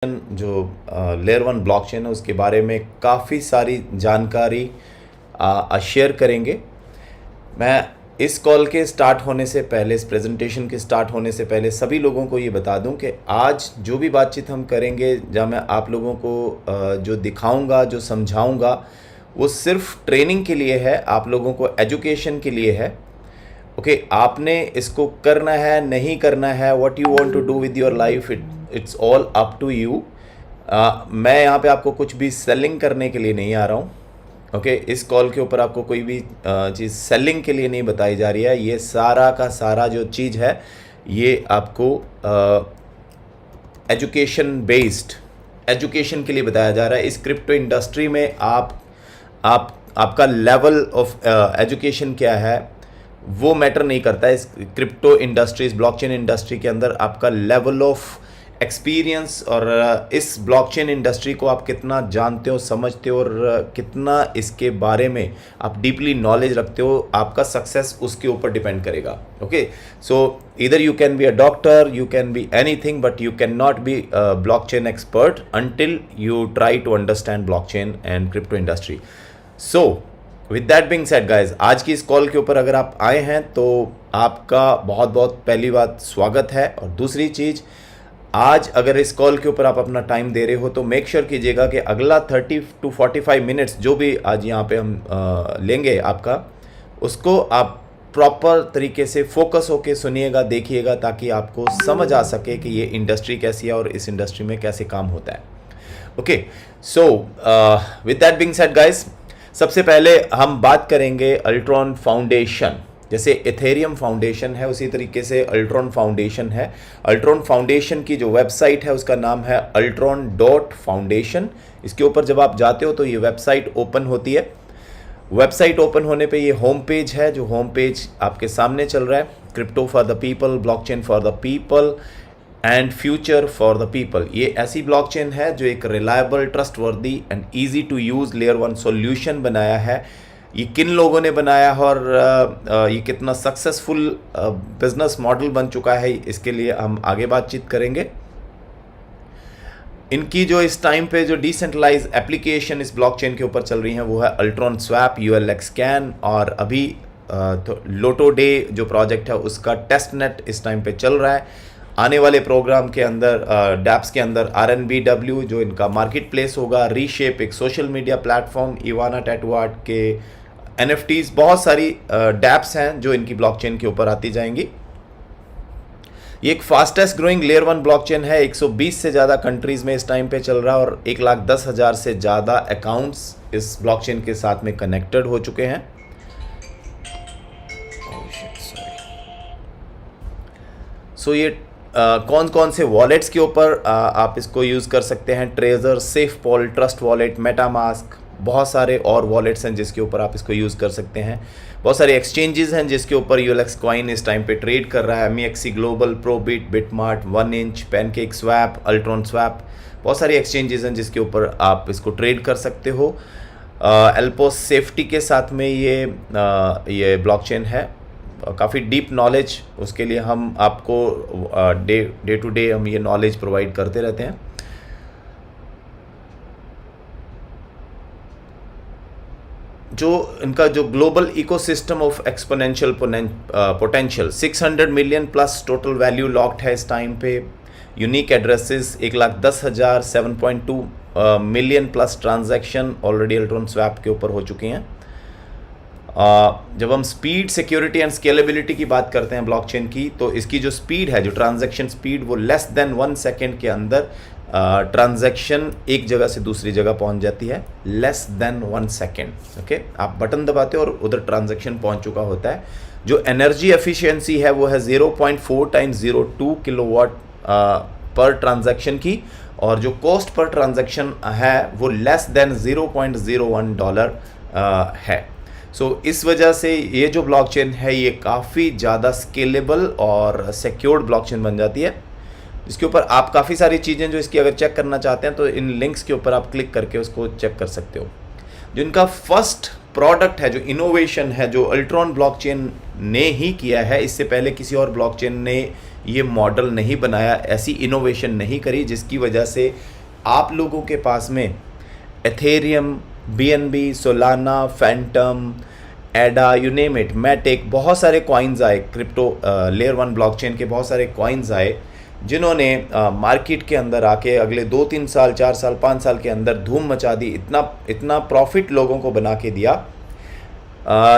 जो layer one blockchain है उसके बारे में काफ़ी सारी जानकारी शेयर करेंगे। मैं इस कॉल के स्टार्ट होने से पहले, इस प्रेजेंटेशन के स्टार्ट होने से पहले सभी लोगों को ये बता दूं कि आज जो भी बातचीत हम करेंगे, जहाँ मैं आप लोगों को जो दिखाऊंगा, जो समझाऊंगा, वो सिर्फ ट्रेनिंग के लिए है, आप लोगों को एजुकेशन के लिए है। ओके, आपने इसको करना है नहीं करना है, what you want to do with your life, it's all up to you. मैं यहाँ पे आपको कुछ भी सेलिंग करने के लिए नहीं आ रहा हूँ। ओके, इस कॉल के ऊपर आपको कोई भी चीज़ सेलिंग के लिए नहीं बताई जा रही है। ये सारा का सारा जो चीज़ है ये आपको एजुकेशन बेस्ड, एजुकेशन के लिए बताया जा रहा है। इस क्रिप्टो इंडस्ट्री में आपका लेवल ऑफ एजुकेशन क्या है वो मैटर नहीं करता है। इस क्रिप्टो इंडस्ट्रीज, ब्लॉकचेन इंडस्ट्री के अंदर आपका लेवल ऑफ एक्सपीरियंस और इस ब्लॉकचेन इंडस्ट्री को आप कितना जानते हो, समझते हो और कितना इसके बारे में आप डीपली नॉलेज रखते हो, आपका सक्सेस उसके ऊपर डिपेंड करेगा। Okay, so either you can be a doctor, you can be anything, but you can not be blockchain expert until you try to understand blockchain and crypto industry. So with that being said guys, आज की इस call के ऊपर अगर आप आए हैं तो आपका बहुत बहुत पहली बात स्वागत है। और दूसरी चीज़, आज अगर इस कॉल के ऊपर आप अपना टाइम दे रहे हो तो मेक श्योर कीजिएगा कि अगला 30 to 45 मिनट्स जो भी आज यहाँ पे हम लेंगे आपका, उसको आप प्रॉपर तरीके से फोकस होके सुनिएगा, देखिएगा, ताकि आपको समझ आ सके कि ये इंडस्ट्री कैसी है और इस इंडस्ट्री में कैसे काम होता है। Okay, so with that being said guys, सबसे पहले हम बात करेंगे अल्ट्रॉन फाउंडेशन। जैसे इथेरियम फाउंडेशन है उसी तरीके से अल्ट्रॉन फाउंडेशन है। अल्ट्रॉन फाउंडेशन की जो वेबसाइट है उसका नाम है altron.foundation। इसके ऊपर जब आप जाते हो तो ये वेबसाइट ओपन होती है। वेबसाइट ओपन होने पे ये होम पेज है, जो होम पेज आपके सामने चल रहा है, crypto for the people, blockchain for the people and future for the people. ये ऐसी ब्लॉकचेन है जो एक reliable, trustworthy and easy to use layer one solution बनाया है। ये किन लोगों ने बनाया है और ये कितना सक्सेसफुल बिजनेस मॉडल बन चुका है, इसके लिए हम आगे बातचीत करेंगे। इनकी जो इस टाइम पे जो डिसेंट्रलाइज एप्लीकेशन इस ब्लॉकचेन के ऊपर चल रही हैं वो है अल्ट्रॉन स्वैप, ULX स्कैन, और अभी तो लोटो डे जो प्रोजेक्ट है उसका टेस्ट नेट इस टाइम पे चल रहा है। आने वाले प्रोग्राम के अंदर डैप्स के अंदर RNBW जो इनका मार्केट प्लेस होगा, रीशेप एक social media platform, Ivana tattoo art के NFTs, बहुत सारी डैप्स हैं जो इनकी ब्लॉकचेन के ऊपर आती जाएंगी। ये एक fastest growing layer one blockchain है। 120 से ज़्यादा कंट्रीज़ में इस टाइम पे चल रहा है और 1,10,000 से ज़्यादा अकाउंट्स इस ब्लॉकचेन के साथ में कनेक्टेड हो चुके हैं। सो ये कौन कौन से वॉलेट्स के ऊपर आप इसको यूज़ कर सकते हैं? ट्रेजर, सेफपॉल, ट्रस्ट वॉलेट, मेटामास्क, बहुत सारे और वॉलेट्स हैं जिसके ऊपर आप इसको यूज़ कर सकते हैं। बहुत सारे एक्सचेंजेस हैं जिसके ऊपर ULX कॉइन इस टाइम पे ट्रेड कर रहा है। MEXC global, Probit, BitMart, 1inch, pancake swap, Ultron swap, बहुत सारे एक्सचेंजेस हैं जिसके ऊपर आप इसको ट्रेड कर सकते हो। एल्पोस सेफ्टी के साथ में ये ब्लॉकचेन है। काफ़ी डीप नॉलेज, उसके लिए हम आपको डे टू डे हम ये नॉलेज प्रोवाइड करते रहते हैं। जो इनका जो global ecosystem of exponential potential, 600 million plus total value locked है इस टाइम पे। Unique addresses 1,10,000, 7.2 million plus transaction already Ultron swap के ऊपर हो चुके हैं। जब हम स्पीड, सिक्योरिटी एंड स्केलेबिलिटी की बात करते हैं ब्लॉकचेन की, तो इसकी जो स्पीड है, जो ट्रांजैक्शन स्पीड, वो लेस देन 1 सेकेंड के अंदर ट्रांजैक्शन एक जगह से दूसरी जगह पहुंच जाती है। Less than 1 second. ओके, आप बटन दबाते हो और उधर ट्रांजैक्शन पहुंच चुका होता है। जो एनर्जी एफिशिएंसी है वो है 0.4 × 02 किलोवाट पर ट्रांजैक्शन की, और जो कॉस्ट पर ट्रांजैक्शन है वो लेस देन $0.01 है। सो इस वजह से ये जो ब्लॉकचेन है ये काफ़ी ज़्यादा स्केलेबल और सिक्योर्ड ब्लॉकचेन बन जाती है, जिसके ऊपर आप काफ़ी सारी चीज़ें जो इसकी अगर चेक करना चाहते हैं तो इन लिंक्स के ऊपर आप क्लिक करके उसको चेक कर सकते हो। जो इनका फर्स्ट प्रोडक्ट है, जो इनोवेशन है, जो अल्ट्रॉन ब्लॉकचेन ने ही किया है, इससे पहले किसी और ब्लॉकचेन ने ये मॉडल नहीं बनाया, ऐसी इनोवेशन नहीं करी जिसकी वजह से आप लोगों के पास में एथेरियम, BNB, सोलाना, फैंटम, एडा, यू नेम इट, मैटिक, बहुत सारे कॉइन्स आए, क्रिप्टो लेयर 1 ब्लॉकचेन के बहुत सारे कॉइन्स आए जिन्होंने मार्केट के अंदर आके अगले 2-3 साल, 4 साल, 5 साल के अंदर धूम मचा दी, इतना प्रॉफिट लोगों को बना के दिया।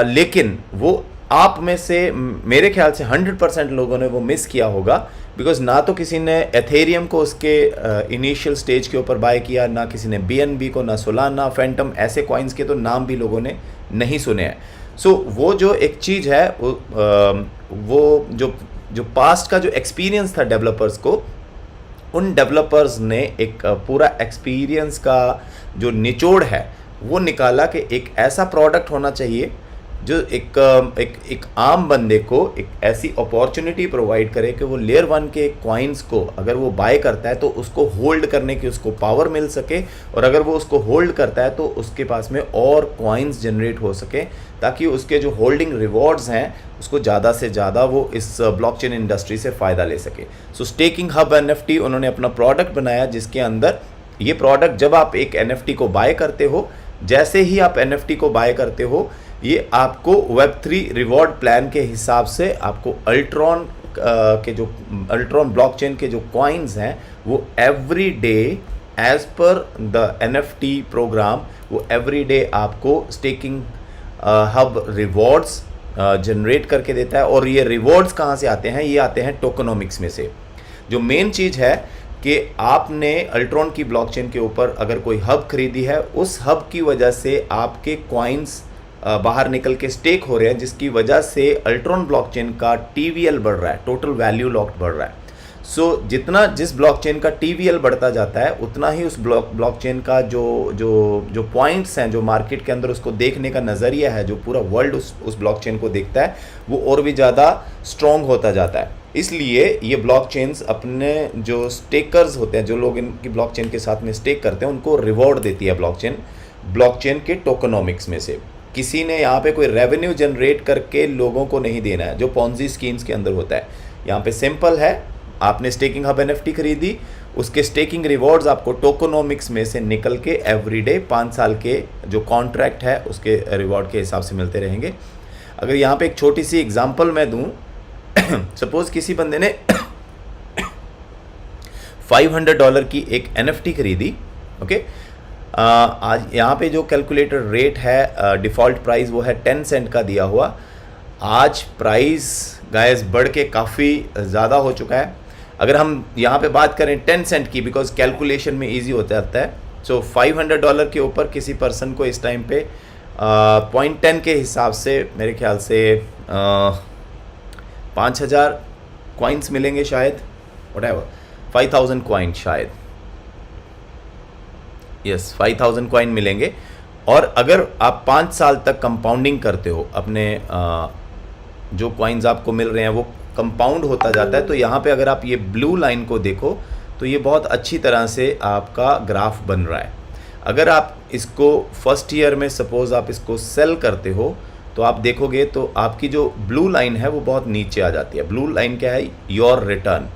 लेकिन वो आप में से मेरे ख्याल से 100% लोगों ने वो मिस किया होगा, बिकॉज ना तो किसी ने एथेरियम को उसके इनिशियल स्टेज के ऊपर बाय किया, ना किसी ने BNB को, ना सोलाना, फैंटम, ऐसे कॉइन्स के तो नाम भी लोगों ने नहीं सुने हैं। सो वो जो एक चीज़ है वो जो पास्ट का जो एक्सपीरियंस था डेवलपर्स को, उन डेवलपर्स ने एक पूरा एक्सपीरियंस का जो निचोड़ है वो निकाला कि एक ऐसा प्रोडक्ट होना चाहिए जो एक आम बंदे को एक ऐसी अपॉर्चुनिटी प्रोवाइड करे कि वो लेयर 1 के कॉइन्स को अगर वो बाय करता है तो उसको होल्ड करने की उसको पावर मिल सके, और अगर वो उसको होल्ड करता है तो उसके पास में और कॉइन्स जनरेट हो सके, ताकि उसके जो होल्डिंग रिवॉर्ड्स हैं उसको ज़्यादा से ज़्यादा वो इस ब्लॉकचेन इंडस्ट्री से फ़ायदा ले सके। सो स्टेकिंग हब NFT उन्होंने अपना प्रोडक्ट बनाया, जिसके अंदर ये प्रोडक्ट जब आप एक NFT को बाय करते हो, जैसे ही आप NFT को बाय करते हो, ये आपको Web3 रिवॉर्ड प्लान के हिसाब से आपको अल्ट्रॉन ब्लॉकचेन के जो कॉइन्स हैं वो every day as per the NFT program, वो एवरी डे आपको स्टेकिंग हब रिवॉर्ड्स जनरेट करके देता है। और ये रिवॉर्ड्स कहाँ से आते हैं? ये आते हैं टोकनोमिक्स में से। जो मेन चीज़ है कि आपने अल्ट्रॉन की ब्लॉकचेन के ऊपर अगर कोई हब खरीदी है, उस हब की वजह से आपके कॉइन्स बाहर निकल के स्टेक हो रहे हैं, जिसकी वजह से अल्ट्रॉन ब्लॉकचेन का TVL बढ़ रहा है, टोटल वैल्यू लॉक्ड बढ़ रहा है। सो जिस ब्लॉकचेन का TVL बढ़ता जाता है, उतना ही उस ब्लॉकचेन का जो पॉइंट्स हैं, जो मार्केट के अंदर उसको देखने का नज़रिया है, जो पूरा वर्ल्ड उस ब्लॉकचेन को देखता है, वो और भी ज़्यादा स्ट्रॉन्ग होता जाता है। इसलिए ये ब्लॉकचेन्स अपने जो स्टेकर्स होते हैं, जो लोग इनकी ब्लॉकचेन के साथ में स्टेक करते हैं, उनको रिवॉर्ड देती है ब्लॉकचेन के टोकनोमिक्स में से। किसी ने यहाँ पे कोई रेवेन्यू जनरेट करके लोगों को नहीं देना है, जो पॉन्जी स्कीम्स के अंदर होता है। यहाँ पे सिंपल है, आपने स्टेकिंग हब NFT खरीदी, उसके स्टेकिंग रिवॉर्ड्स आपको टोकनोमिक्स में से निकल के एवरीडे 5 साल के जो कॉन्ट्रैक्ट है उसके रिवॉर्ड के हिसाब से मिलते रहेंगे। अगर यहाँ पे एक छोटी सी एग्जांपल मैं दूँ, सपोज किसी बंदे ने $500 की एक NFT खरीदी, ओके। आज यहाँ पे जो कैलकुलेटर रेट है, डिफ़ॉल्ट प्राइस वो है 10 सेंट का दिया हुआ। आज प्राइस गाइस बढ़ के काफ़ी ज़्यादा हो चुका है। अगर हम यहाँ पे बात करें 10 सेंट की, बिकॉज कैलकुलेशन में इजी हो जाता है, सो $500 के ऊपर किसी पर्सन को इस टाइम पे 0.10 के हिसाब से मेरे ख्याल से 5000 कॉइन्स मिलेंगे शायद, व्हाटएवर 5000 कॉइन शायद, यस 5000 कॉइन मिलेंगे। और अगर आप 5 साल तक कंपाउंडिंग करते हो, अपने जो कॉइन्स आपको मिल रहे हैं वो कंपाउंड होता जाता है। तो यहाँ पे अगर आप ये ब्लू लाइन को देखो तो ये बहुत अच्छी तरह से आपका ग्राफ बन रहा है। अगर आप इसको फर्स्ट ईयर में सपोज़ आप इसको सेल करते हो तो आप देखोगे तो आपकी जो ब्लू लाइन है वो बहुत नीचे आ जाती है। ब्लू लाइन क्या है? Your return.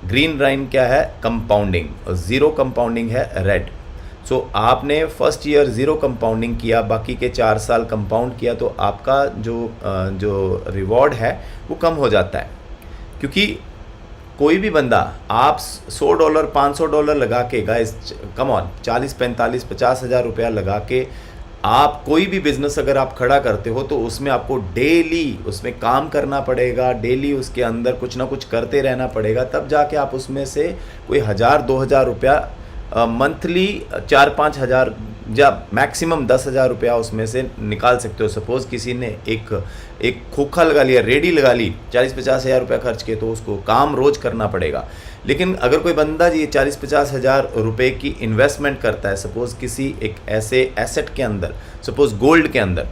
ग्रीन लाइन क्या है? कंपाउंडिंग। और ज़ीरो कंपाउंडिंग है रेड। सो आपने फर्स्ट ईयर ज़ीरो कंपाउंडिंग किया, बाकी के 4 साल कंपाउंड किया, तो आपका जो रिवॉर्ड है वो कम हो जाता है। क्योंकि कोई भी बंदा आप $100 $500 लगा के, गाइस कम ऑन, 40 45 50 हज़ार रुपया लगा के आप कोई भी बिज़नेस अगर आप खड़ा करते हो तो उसमें आपको डेली उसमें काम करना पड़ेगा, डेली उसके अंदर कुछ ना कुछ करते रहना पड़ेगा, तब जाके आप उसमें से कोई 1000-2000 रुपया मंथली 4-5 हज़ार या मैक्सिमम 10,000 रुपया उसमें से निकाल सकते हो। सपोज़ किसी ने एक खोखा लगा लिया, रेडी लगा ली, 40-50 हज़ार रुपया खर्च के, तो उसको काम रोज़ करना पड़ेगा। लेकिन अगर कोई बंदा ये 40-50 हज़ार रुपये की इन्वेस्टमेंट करता है, सपोज़ किसी एक ऐसे एसेट के अंदर, सपोज़ गोल्ड के अंदर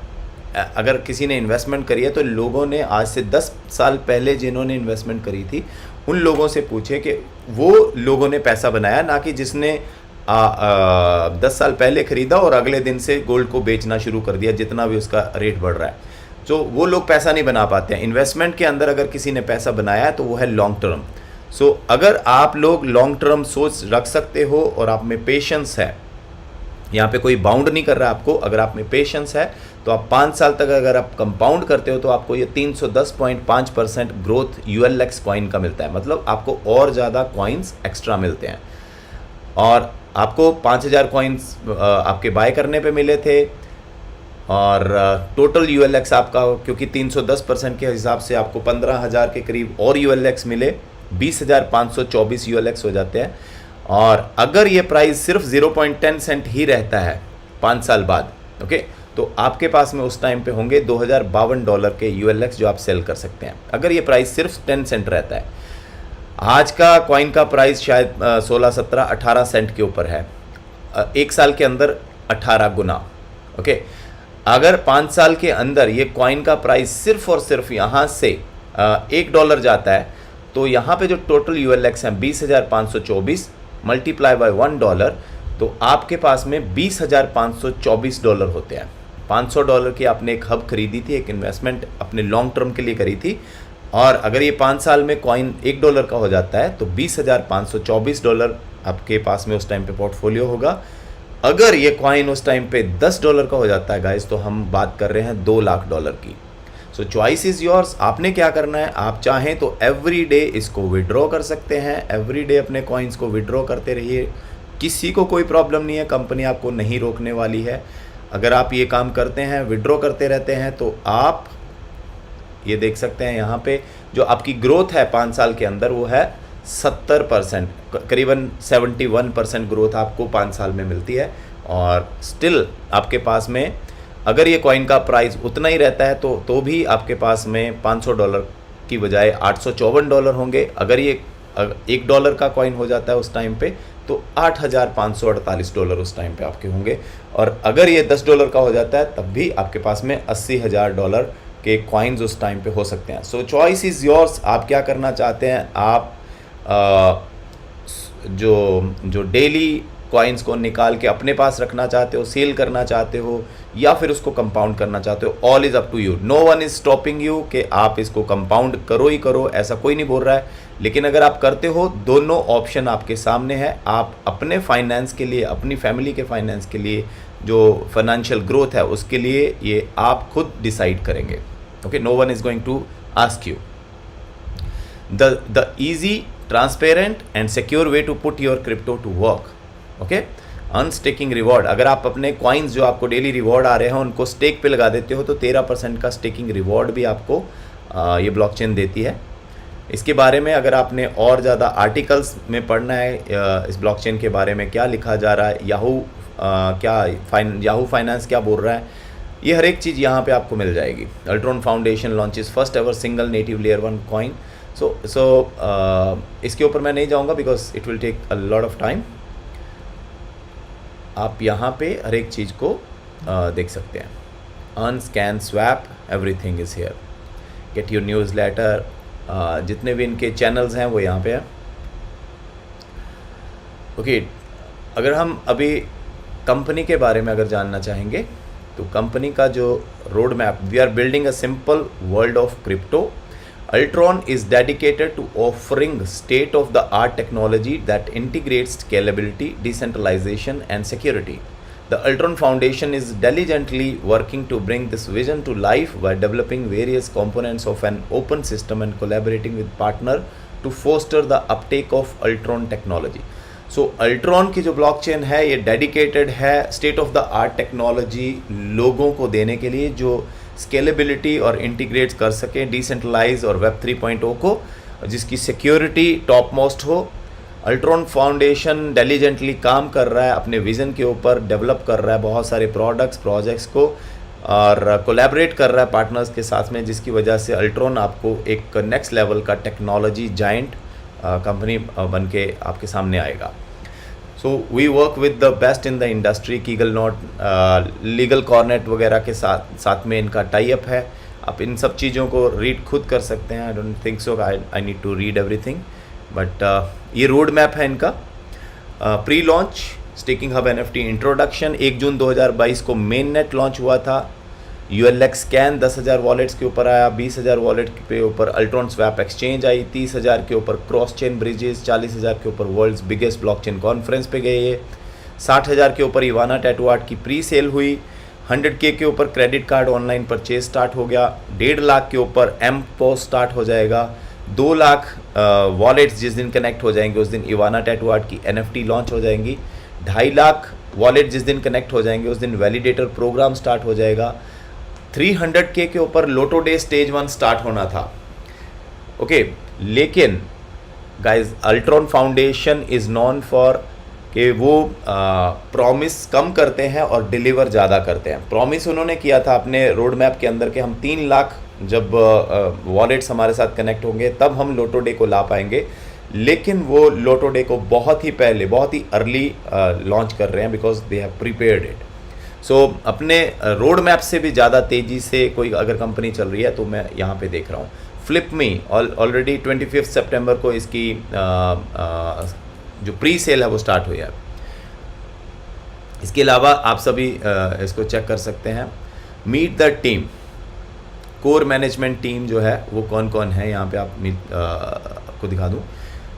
अगर किसी ने इन्वेस्टमेंट करी है, तो लोगों ने आज से 10 साल पहले जिन्होंने इन्वेस्टमेंट करी थी उन लोगों से पूछे कि वो लोगों ने पैसा बनाया, ना कि जिसने 10 साल पहले ख़रीदा और अगले दिन से गोल्ड को बेचना शुरू कर दिया जितना भी उसका रेट बढ़ रहा है। तो वो लोग पैसा नहीं बना पाते हैं। इन्वेस्टमेंट के अंदर अगर किसी ने पैसा बनाया है तो वो है लॉन्ग टर्म। सो अगर आप लोग लॉन्ग टर्म सोच रख सकते हो और आप में पेशेंस है, यहाँ पे कोई बाउंड नहीं कर रहा है आपको, अगर आप में पेशेंस है तो आप 5 साल तक अगर आप कंपाउंड करते हो तो आपको ये 310.5% ग्रोथ ULX कॉइन का मिलता है। मतलब आपको और ज़्यादा कॉइन्स एक्स्ट्रा मिलते हैं। और आपको 5000 कॉइन्स आपके बाय करने पे मिले थे, और टोटल ULX आपका क्योंकि 310% के हिसाब से आपको 15,000 के करीब और ULX मिले, 20,524 ULX हो जाते हैं। और अगर ये प्राइस सिर्फ 0.10 सेंट ही रहता है 5 साल बाद, ओके, तो आपके पास में उस टाइम पे होंगे $2052 के ULX जो आप सेल कर सकते हैं, अगर ये प्राइस सिर्फ 10 सेंट रहता है। आज का कॉइन का प्राइस शायद 16, 17, 18 सेंट के ऊपर है। 1 साल के अंदर 18 गुना, ओके। अगर 5 साल के अंदर ये कॉइन का प्राइस सिर्फ और सिर्फ यहाँ से $1 जाता है, तो यहाँ पे जो टोटल ULX है 20,524 मल्टीप्लाई बाय $1, तो आपके पास में $20,524 होते हैं। $500 की आपने एक हब खरीदी थी, एक इन्वेस्टमेंट अपने लॉन्ग टर्म के लिए करी थी, और अगर ये 5 साल में कॉइन $1 का हो जाता है तो $20,524 आपके पास में उस टाइम पे पोर्टफोलियो होगा। अगर ये कॉइन उस टाइम पे $10 का हो जाता है गाइस, तो हम बात कर रहे हैं $2 लाख की। सो चॉइस इज़ योर्स। आपने क्या करना है, आप चाहें तो एवरी डे इसको विड्रॉ कर सकते हैं, एवरी डे अपने कॉइन्स को विड्रॉ करते रहिए, किसी को कोई प्रॉब्लम नहीं है, कंपनी आपको नहीं रोकने वाली है। अगर आप ये काम करते हैं, विड्रॉ करते रहते हैं, तो आप ये देख सकते हैं यहाँ पे जो आपकी ग्रोथ है 5 साल के अंदर वो है 70%, करीबन 71% ग्रोथ आपको 5 साल में मिलती है। और स्टिल आपके पास में अगर ये कॉइन का प्राइस उतना ही रहता है तो भी आपके पास में $500 की बजाय $854 होंगे। अगर ये $1 का कॉइन हो जाता है उस टाइम पे तो $8,548 उस टाइम पे आपके होंगे। और अगर ये $10 का हो जाता है तब भी आपके पास में $80,000 के कॉइन्स उस टाइम पे हो सकते हैं। सो चॉइस इज़ योर्स। आप क्या करना चाहते हैं, आप जो डेली कॉइन्स को निकाल के अपने पास रखना चाहते हो, सेल करना चाहते हो, या फिर उसको कंपाउंड करना चाहते हो, all is up to you. No one is stopping you कि आप इसको कंपाउंड करो ही करो, ऐसा कोई नहीं बोल रहा है। लेकिन अगर आप करते हो, दोनों ऑप्शन आपके सामने है। आप अपने फाइनेंस के लिए, अपनी फैमिली के फाइनेंस के लिए, जो फाइनेंशियल ग्रोथ है उसके लिए ये आप खुद डिसाइड करेंगे, okay. No one is going to ask you. The easy, transparent and secure way to put your crypto to work, okay. Unstaking reward, अगर आप अपने कॉइन्स जो आपको डेली रिवॉर्ड आ रहे हैं उनको स्टेक पे लगा देते हो तो 13% का स्टेकिंग रिवॉर्ड भी आपको ये ब्लॉकचेन देती है। इसके बारे में अगर आपने और ज़्यादा आर्टिकल्स में पढ़ना है इस ब्लॉकचेन के बारे में, क्या लिखा जा रहा है, याहू फाइनेंस क्या बोल रहा है, ये हर एक चीज़ यहाँ पे आपको मिल जाएगी। Ultron foundation launches first ever single native layer 1 coin. So इसके ऊपर मैं नहीं जाऊँगा because it will take a lot of time. आप यहाँ पे हर एक चीज़ को देख सकते हैं। Earn, scan, swap, everything is here. Get your newsletter, जितने भी इनके चैनल्स हैं वो यहाँ पे हैं, ओके। अगर हम अभी कंपनी के बारे में अगर जानना चाहेंगे तो कंपनी का जो road map, we are building a simple world of crypto. Ultron is dedicated to offering state-of-the-art technology that integrates scalability, decentralization, and security. The Ultron Foundation is diligently working to bring this vision to life by developing various components of an open system and collaborating with partners to foster the uptake of Ultron technology. So Ultron की जो blockchain है ये dedicated है state of the art technology लोगों को देने के लिए, जो स्केलेबिलिटी और इंटीग्रेट कर सके डिसेंट्रलाइज और वेब 3.0 को, जिसकी सिक्योरिटी टॉप मोस्ट हो. अल्ट्रॉन फाउंडेशन डिलीजेंटली काम कर रहा है अपने विज़न के ऊपर, डेवलप कर रहा है बहुत सारे प्रोडक्ट्स प्रोजेक्ट्स को और कोलैबोरेट कर रहा है पार्टनर्स के साथ में, जिसकी वजह से अल्ट्रॉन आपको एक नेक्स्ट लेवल का टेक्नोलॉजी जाइंट कंपनी बन के आपके सामने आएगा. So we work with the best in the industry. कीगल नॉट, लीगल कॉर्नेट वगैरह के साथ में इनका टाई अप है. आप इन सब चीज़ों को रीड खुद कर सकते हैं. I don't think so I need to read everything, but ये रोड मैप है इनका. Pre launch staking hub NFT introduction 1 June 2022 को मेन नेट लॉन्च हुआ था. ULX स्कैन 10,000 वॉलेट्स के ऊपर आया, 20,000 वॉलेट के ऊपर अल्ट्रॉन स्वैप एक्सचेंज आई, 30,000 के ऊपर क्रॉस चेन ब्रिजेस, 40,000 के ऊपर वर्ल्ड्स बिगेस्ट ब्लॉकचेन कॉन्फ्रेंस पे गए ये, 60,000 के ऊपर इवाना टैटू आर्ट की प्री सेल हुई, 100K के ऊपर credit card online purchase start हो गया, 1.5 लाख के ऊपर एम पोस्ट स्टार्ट हो जाएगा, 2 लाख वॉलेट्स जिस दिन कनेक्ट हो जाएंगे उस दिन इवाना टैटू आर्ट की NFT लॉन्च हो जाएंगी, 2.5 लाख वॉलेट जिस दिन कनेक्ट हो जाएंगे उस दिन वैलिडेटर प्रोग्राम स्टार्ट हो जाएगा, 300K के ऊपर लोटो डे स्टेज 1 स्टार्ट होना था। ओके, लेकिन guys Ultron foundation is non for कि वो प्रॉमिस कम करते हैं और डिलीवर ज़्यादा करते हैं। प्रॉमिस उन्होंने किया था अपने रोड मैप के अंदर कि हम 3 लाख जब वॉलेट्स हमारे साथ कनेक्ट होंगे तब हम लोटो डे को ला पाएंगे, लेकिन वो लोटो डे को बहुत ही पहले, बहुत ही अर्ली लॉन्च कर रहे हैं because they have prepared it. So अपने रोड मैप से भी ज़्यादा तेज़ी से कोई अगर कंपनी चल रही है तो मैं यहाँ पे देख रहा हूँ। फ्लिपमी ऑलरेडी 25 सितंबर को इसकी जो प्री सेल है वो स्टार्ट हुई है। इसके अलावा आप सभी इसको चेक कर सकते हैं। Meet the team, core management team जो है वो कौन कौन है, यहाँ पे आपको दिखा दूँ।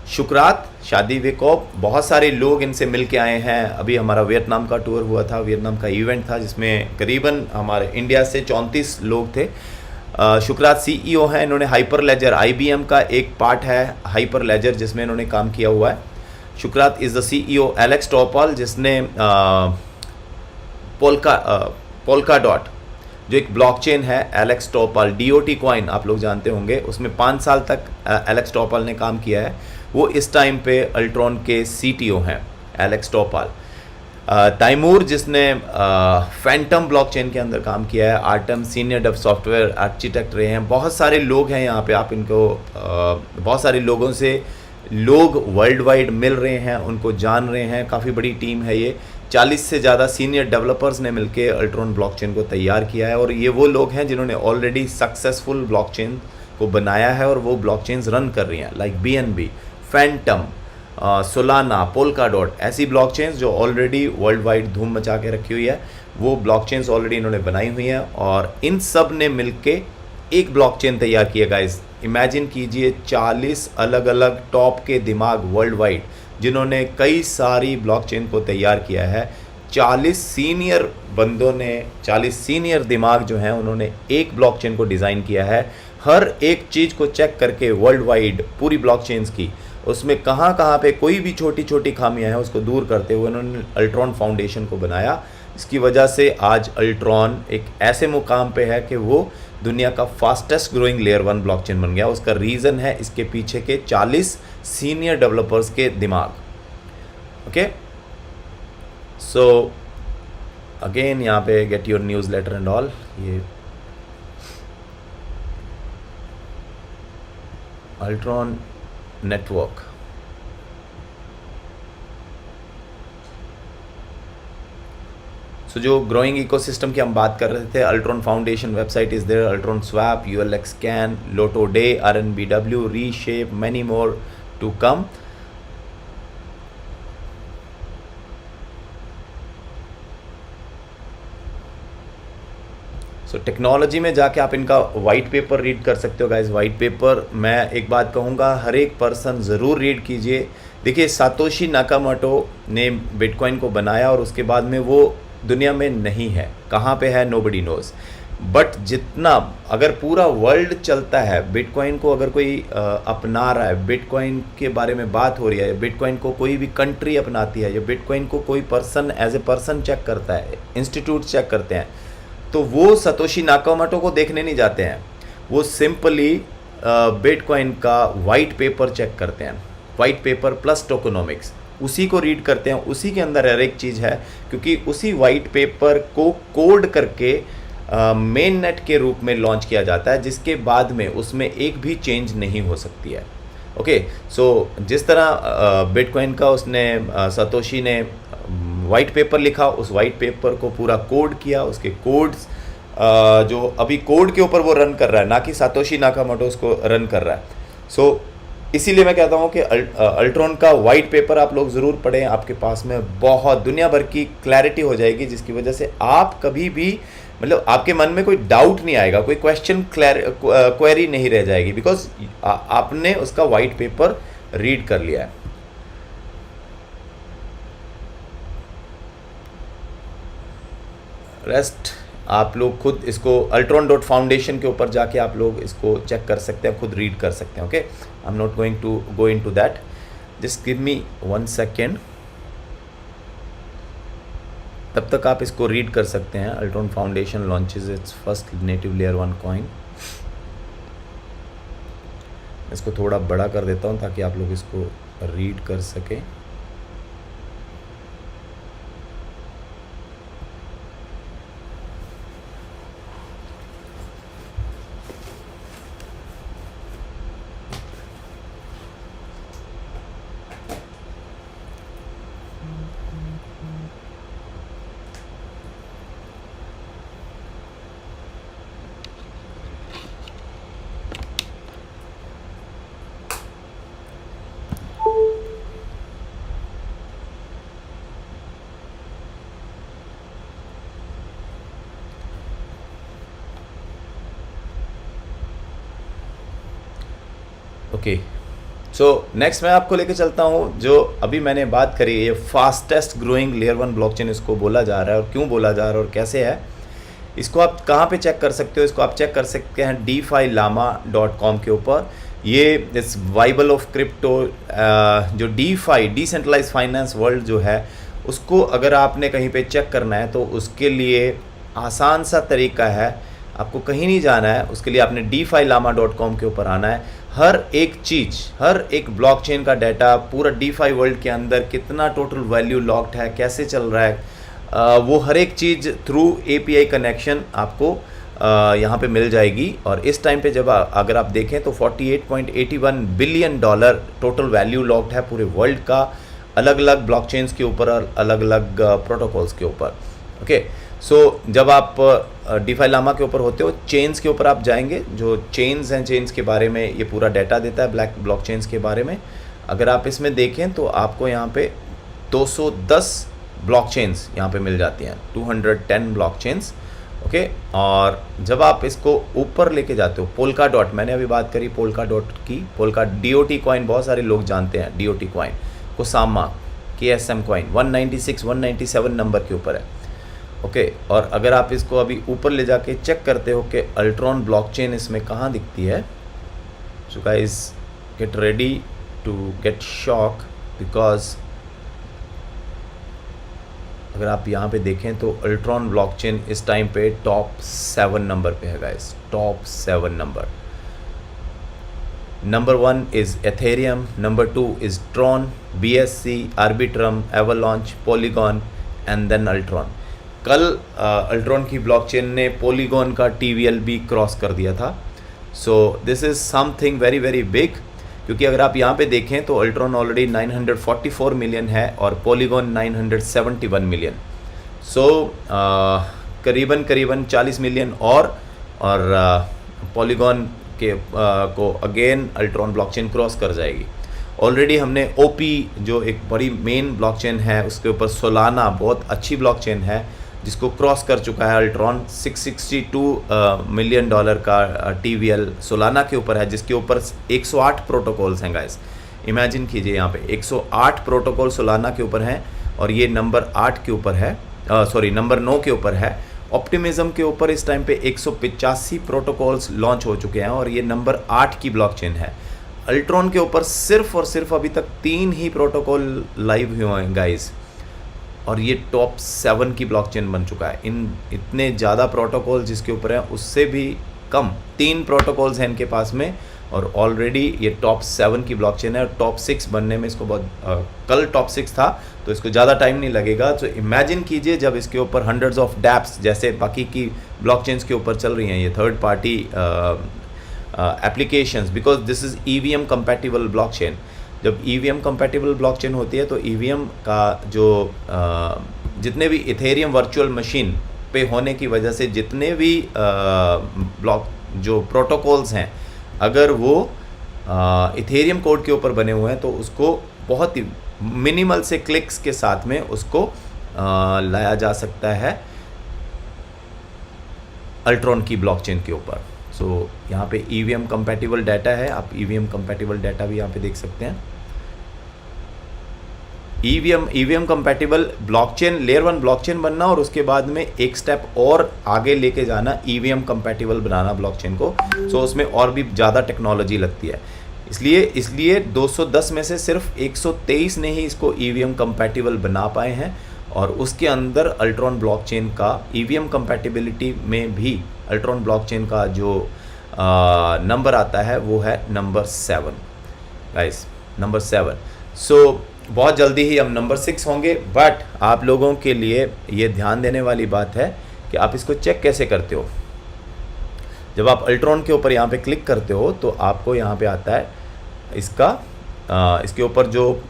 शुक्रात, शादी विकोप, बहुत सारे लोग इनसे मिल के आए हैं। अभी हमारा वियतनाम का टूर हुआ था, वियतनाम का इवेंट था जिसमें करीबन हमारे इंडिया से 34 लोग थे। शुक्रात CEO हैं, इन्होंने हाइपर लेजर, IBM का एक पार्ट है हाइपर लेजर जिसमें इन्होंने काम किया हुआ है। शुक्रात is the CEO Alex Topal जिसने पोल्का डॉट जो एक ब्लॉकचेन है, एलेक्स टॉपल DOT कॉइन आप लोग जानते होंगे, उसमें 5 साल तक एलेक्स टॉपल ने काम किया है। वो इस टाइम पे अल्ट्रॉन के CTO हैं एलेक्स टॉपल। तैमूर जिसने फैंटम ब्लॉकचेन के अंदर काम किया है, Artem senior dev software architect रहे हैं। बहुत सारे लोग हैं यहाँ पे, आप इनको बहुत सारे लोगों से लोग वर्ल्ड वाइड मिल रहे हैं, उनको जान रहे हैं। काफ़ी बड़ी टीम है ये, 40 से ज़्यादा सीनियर डेवलपर्स ने मिलकर अल्ट्रॉन ब्लॉकचेन को तैयार किया है और ये वो लोग हैं जिन्होंने ऑलरेडी सक्सेसफुल ब्लॉकचेन को बनाया है और वो ब्लॉकचेन्स रन कर रही हैं, like BNB, Phantom, Solana, polka dot, ऐसी ब्लॉकचेन्स जो ऑलरेडी वर्ल्ड वाइड धूम मचा के रखी हुई है, वो ब्लॉकचेन्स ऑलरेडी इन्होंने बनाई हुई हैं और इन सब ने मिलके एक ब्लॉकचेन तैयार किया। गाइस इमेजिन कीजिए 40 अलग अलग टॉप के दिमाग वर्ल्ड वाइड जिन्होंने कई सारी ब्लॉकचेन को तैयार किया है। 40 सीनियर बंदों ने, 40 सीनियर दिमाग जो हैं उन्होंने एक ब्लॉकचेन को डिज़ाइन किया है। हर एक चीज़ को चेक करके वर्ल्ड वाइड पूरी ब्लॉकचेन्स की, उसमें कहाँ कहाँ पे कोई भी छोटी छोटी खामियां हैं उसको दूर करते हुए उन्होंने अल्ट्रॉन फाउंडेशन को बनाया। इसकी वजह से आज अल्ट्रॉन एक ऐसे मुकाम पे है कि वो दुनिया का फास्टेस्ट ग्रोइंग लेयर 1 ब्लॉकचेन बन गया। उसका रीज़न है इसके पीछे के 40 सीनियर डेवलपर्स के दिमाग। ओके, सो अगेन यहाँ पे get your newsletter and all, ये अल्ट्रॉन नेटवर्क। सो जो ग्रोइंग इकोसिस्टम की हम बात कर रहे थे, Ultron foundation website is there, Ultron swap, ULX scan, lotto day, RNBW, reshape, many more to come. So technology में जाके आप इनका वाइट पेपर रीड कर सकते हो। गाइज वाइट पेपर, मैं एक बात कहूँगा, हर एक पर्सन ज़रूर रीड कीजिए। देखिए सातोशी नाकामोटो ने बिटकॉइन को बनाया और उसके बाद में वो दुनिया में नहीं है, कहाँ पे है नोबडी नोज़। बट जितना अगर पूरा वर्ल्ड चलता है, बिटकॉइन को अगर कोई अपना रहा है, बिटकॉइन के बारे में बात हो रही है, बिटकॉइन को कोई भी कंट्री अपनाती है या बिटकॉइन को कोई person as a person check करता है, इंस्टीट्यूट चेक करते हैं, तो वो सतोशी नाकामोटो को देखने नहीं जाते हैं, वो सिंपली बिटकॉइन का वाइट पेपर चेक करते हैं, वाइट पेपर प्लस टोकोनॉमिक्स, उसी को रीड करते हैं। उसी के अंदर हर एक चीज़ है, क्योंकि उसी वाइट पेपर को कोड करके मेन नेट के रूप में लॉन्च किया जाता है, जिसके बाद में उसमें एक भी चेंज नहीं हो सकती है। ओके, सो जिस तरह बिटकॉइन का उसने सतोशी ने वाइट पेपर लिखा, उस वाइट पेपर को पूरा कोड किया, उसके कोड्स जो अभी कोड के ऊपर वो रन कर रहा है, ना कि सातोशी नाकामोटो उसको रन कर रहा है। सो इसीलिए मैं कहता हूँ कि अल्ट्रॉन का वाइट पेपर आप लोग ज़रूर पढ़ें, आपके पास में बहुत दुनिया भर की क्लैरिटी हो जाएगी, जिसकी वजह से आप कभी भी मतलब आपके मन में कोई डाउट नहीं आएगा, कोई क्वेश्चन क्वेरी नहीं रह जाएगी, बिकॉज आपने उसका वाइट पेपर रीड कर लिया है। रेस्ट आप लोग खुद इसको altron.foundation के ऊपर जाके आप लोग इसको चेक कर सकते हैं, खुद रीड कर सकते हैं। Okay, I am not going to go into that, just give me 1 second, तब तक आप इसको रीड कर सकते हैं। Altron Foundation launches it's first native layer 1 coin. इसको थोड़ा बड़ा कर देता हूँ ताकि आप लोग इसको रीड कर सकें। ओके, सो नेक्स्ट मैं आपको लेके चलता हूँ, जो अभी मैंने बात करी, ये फास्टेस्ट ग्रोइंग लेयर 1 ब्लॉकचेन इसको बोला जा रहा है, और क्यों बोला जा रहा है और कैसे है, इसको आप कहाँ पे चेक कर सकते हो? इसको आप चेक कर सकते हैं DeFiLlama.com के ऊपर। ये इस वाइबल ऑफ क्रिप्टो, जो DeFi डिसेंट्रलाइज फाइनेंस वर्ल्ड जो है, उसको अगर आपने कहीं पे चेक करना है तो उसके लिए आसान सा तरीका है, आपको कहीं नहीं जाना है, उसके लिए आपने DeFiLlama.com के ऊपर आना है। हर एक चीज़, हर एक ब्लॉकचेन का डाटा, पूरा DeFi वर्ल्ड के अंदर कितना टोटल वैल्यू लॉक्ड है, कैसे चल रहा है, वो हर एक चीज़ थ्रू API कनेक्शन आपको यहाँ पे मिल जाएगी। और इस टाइम पे जब अगर आप देखें तो $48.81 बिलियन टोटल वैल्यू लॉक्ड है पूरे वर्ल्ड का, अलग अलग ब्लॉकचेन्स के ऊपर और अलग अलग प्रोटोकॉल्स के ऊपर। ओके, सो जब आप DeFiLlama के ऊपर होते हो, चेन्स के ऊपर आप जाएंगे, जो चेन्स हैं, चेन्स के बारे में ये पूरा डाटा देता है, ब्लॉकचेन्स के बारे में। अगर आप इसमें देखें तो आपको यहाँ पे 210 ब्लॉकचेन्स यहाँ पे मिल जाती हैं, 210 ब्लॉकचेन्स। ओके, और जब आप इसको ऊपर लेके जाते हो, Polkadot, मैंने अभी बात करी Polkadot की, DOT कॉइन बहुत सारे लोग जानते हैं, DOT coin, Kusama, KSM coin 196, 197 number के ऊपर है। ओके, और अगर आप इसको अभी ऊपर ले जाके चेक करते हो कि Altron ब्लॉकचेन इसमें कहाँ दिखती है, so guys get ready to get shock, because अगर आप यहाँ पे देखें तो Altron ब्लॉकचेन इस टाइम पे टॉप 7 नंबर पे है guys, top 7 number. Number 1 is Ethereum, number 2 is Tron, BSC, Arbitrum, Avalanche, Polygon and then Altron। कल Altron की ब्लॉकचेन ने Polygon का TVL भी क्रॉस कर दिया था। So this is something very very big, क्योंकि अगर आप यहाँ पे देखें तो Altron ऑलरेडी 944 मिलियन है और Polygon 971 मिलियन। सो करीबन 40 मिलियन और Polygon के को अगेन Altron ब्लॉकचेन क्रॉस कर जाएगी। ऑलरेडी हमने OP जो एक बड़ी मेन ब्लॉकचेन है, उसके ऊपर Solana बहुत अच्छी ब्लॉकचेन है जिसको क्रॉस कर चुका है Altron। 662 मिलियन डॉलर का TVL Solana के ऊपर है, जिसके ऊपर 108 प्रोटोकॉल्स हैं गाइस। इमेजिन कीजिए, यहाँ पे 108 प्रोटोकॉल Solana के ऊपर हैं और ये नंबर 8 के ऊपर है, नंबर 9 के ऊपर है। ऑप्टिमिज्म के ऊपर इस टाइम पे 185 प्रोटोकॉल्स लॉन्च हो चुके हैं और ये नंबर 8 की ब्लॉकचेन है। Altron के ऊपर सिर्फ और सिर्फ अभी तक 3 ही प्रोटोकॉल लाइव हुए हैं गाइस, और ये टॉप 7 की ब्लॉकचेन बन चुका है। इन इतने ज़्यादा प्रोटोकॉल जिसके ऊपर हैं, उससे भी कम 3 प्रोटोकॉल्स हैं इनके पास में, और ऑलरेडी ये टॉप 7 की ब्लॉकचेन है। और टॉप 6 बनने में इसको बहुत कल टॉप 6 था तो इसको ज़्यादा टाइम नहीं लगेगा। तो इमेजिन कीजिए जब इसके ऊपर हंड्रेड्स ऑफ डैप्स जैसे बाकी की ब्लॉकचेन्स के ऊपर चल रही हैं, ये third party applications, because this is EVM compatible blockchain. जब EVM कंपैटिबल ब्लॉकचेन होती है तो EVM का जो जितने भी इथेरियम वर्चुअल मशीन पे होने की वजह से जितने भी ब्लॉक जो प्रोटोकॉल्स हैं, अगर वो इथेरियम कोड के ऊपर बने हुए हैं तो उसको बहुत ही मिनिमल से क्लिक्स के साथ में उसको लाया जा सकता है अल्ट्रॉन की ब्लॉकचेन के ऊपर। सो यहाँ पे EVM कंपैटिबल डाटा है, आप EVM कंपैटिबल डाटा भी यहाँ पे देख सकते हैं। EVM compatible blockchain, layer 1 blockchain बनना और उसके बाद में एक स्टेप और आगे लेके जाना, EVM कंपैटिबल बनाना ब्लॉकचेन को। सो उसमें और भी ज़्यादा टेक्नोलॉजी लगती है, इसलिए 210 में से सिर्फ 123 ने ही इसको EVM कंपैटिबल बना पाए हैं। और उसके अंदर अल्ट्रॉन ब्लॉकचेन का EVM कंपैटिबिलिटी में भी अल्ट्रॉन ब्लॉकचेन का जो नंबर आता है वो है नंबर 7 गाइस, नंबर 7। सो बहुत जल्दी ही हम नंबर 6 होंगे, बट आप लोगों के लिए ये ध्यान देने वाली बात है कि आप इसको चेक कैसे करते हो। जब आप अल्ट्रॉन के ऊपर यहाँ पे क्लिक करते हो तो आपको यहाँ पे आता है इसके ऊपर जो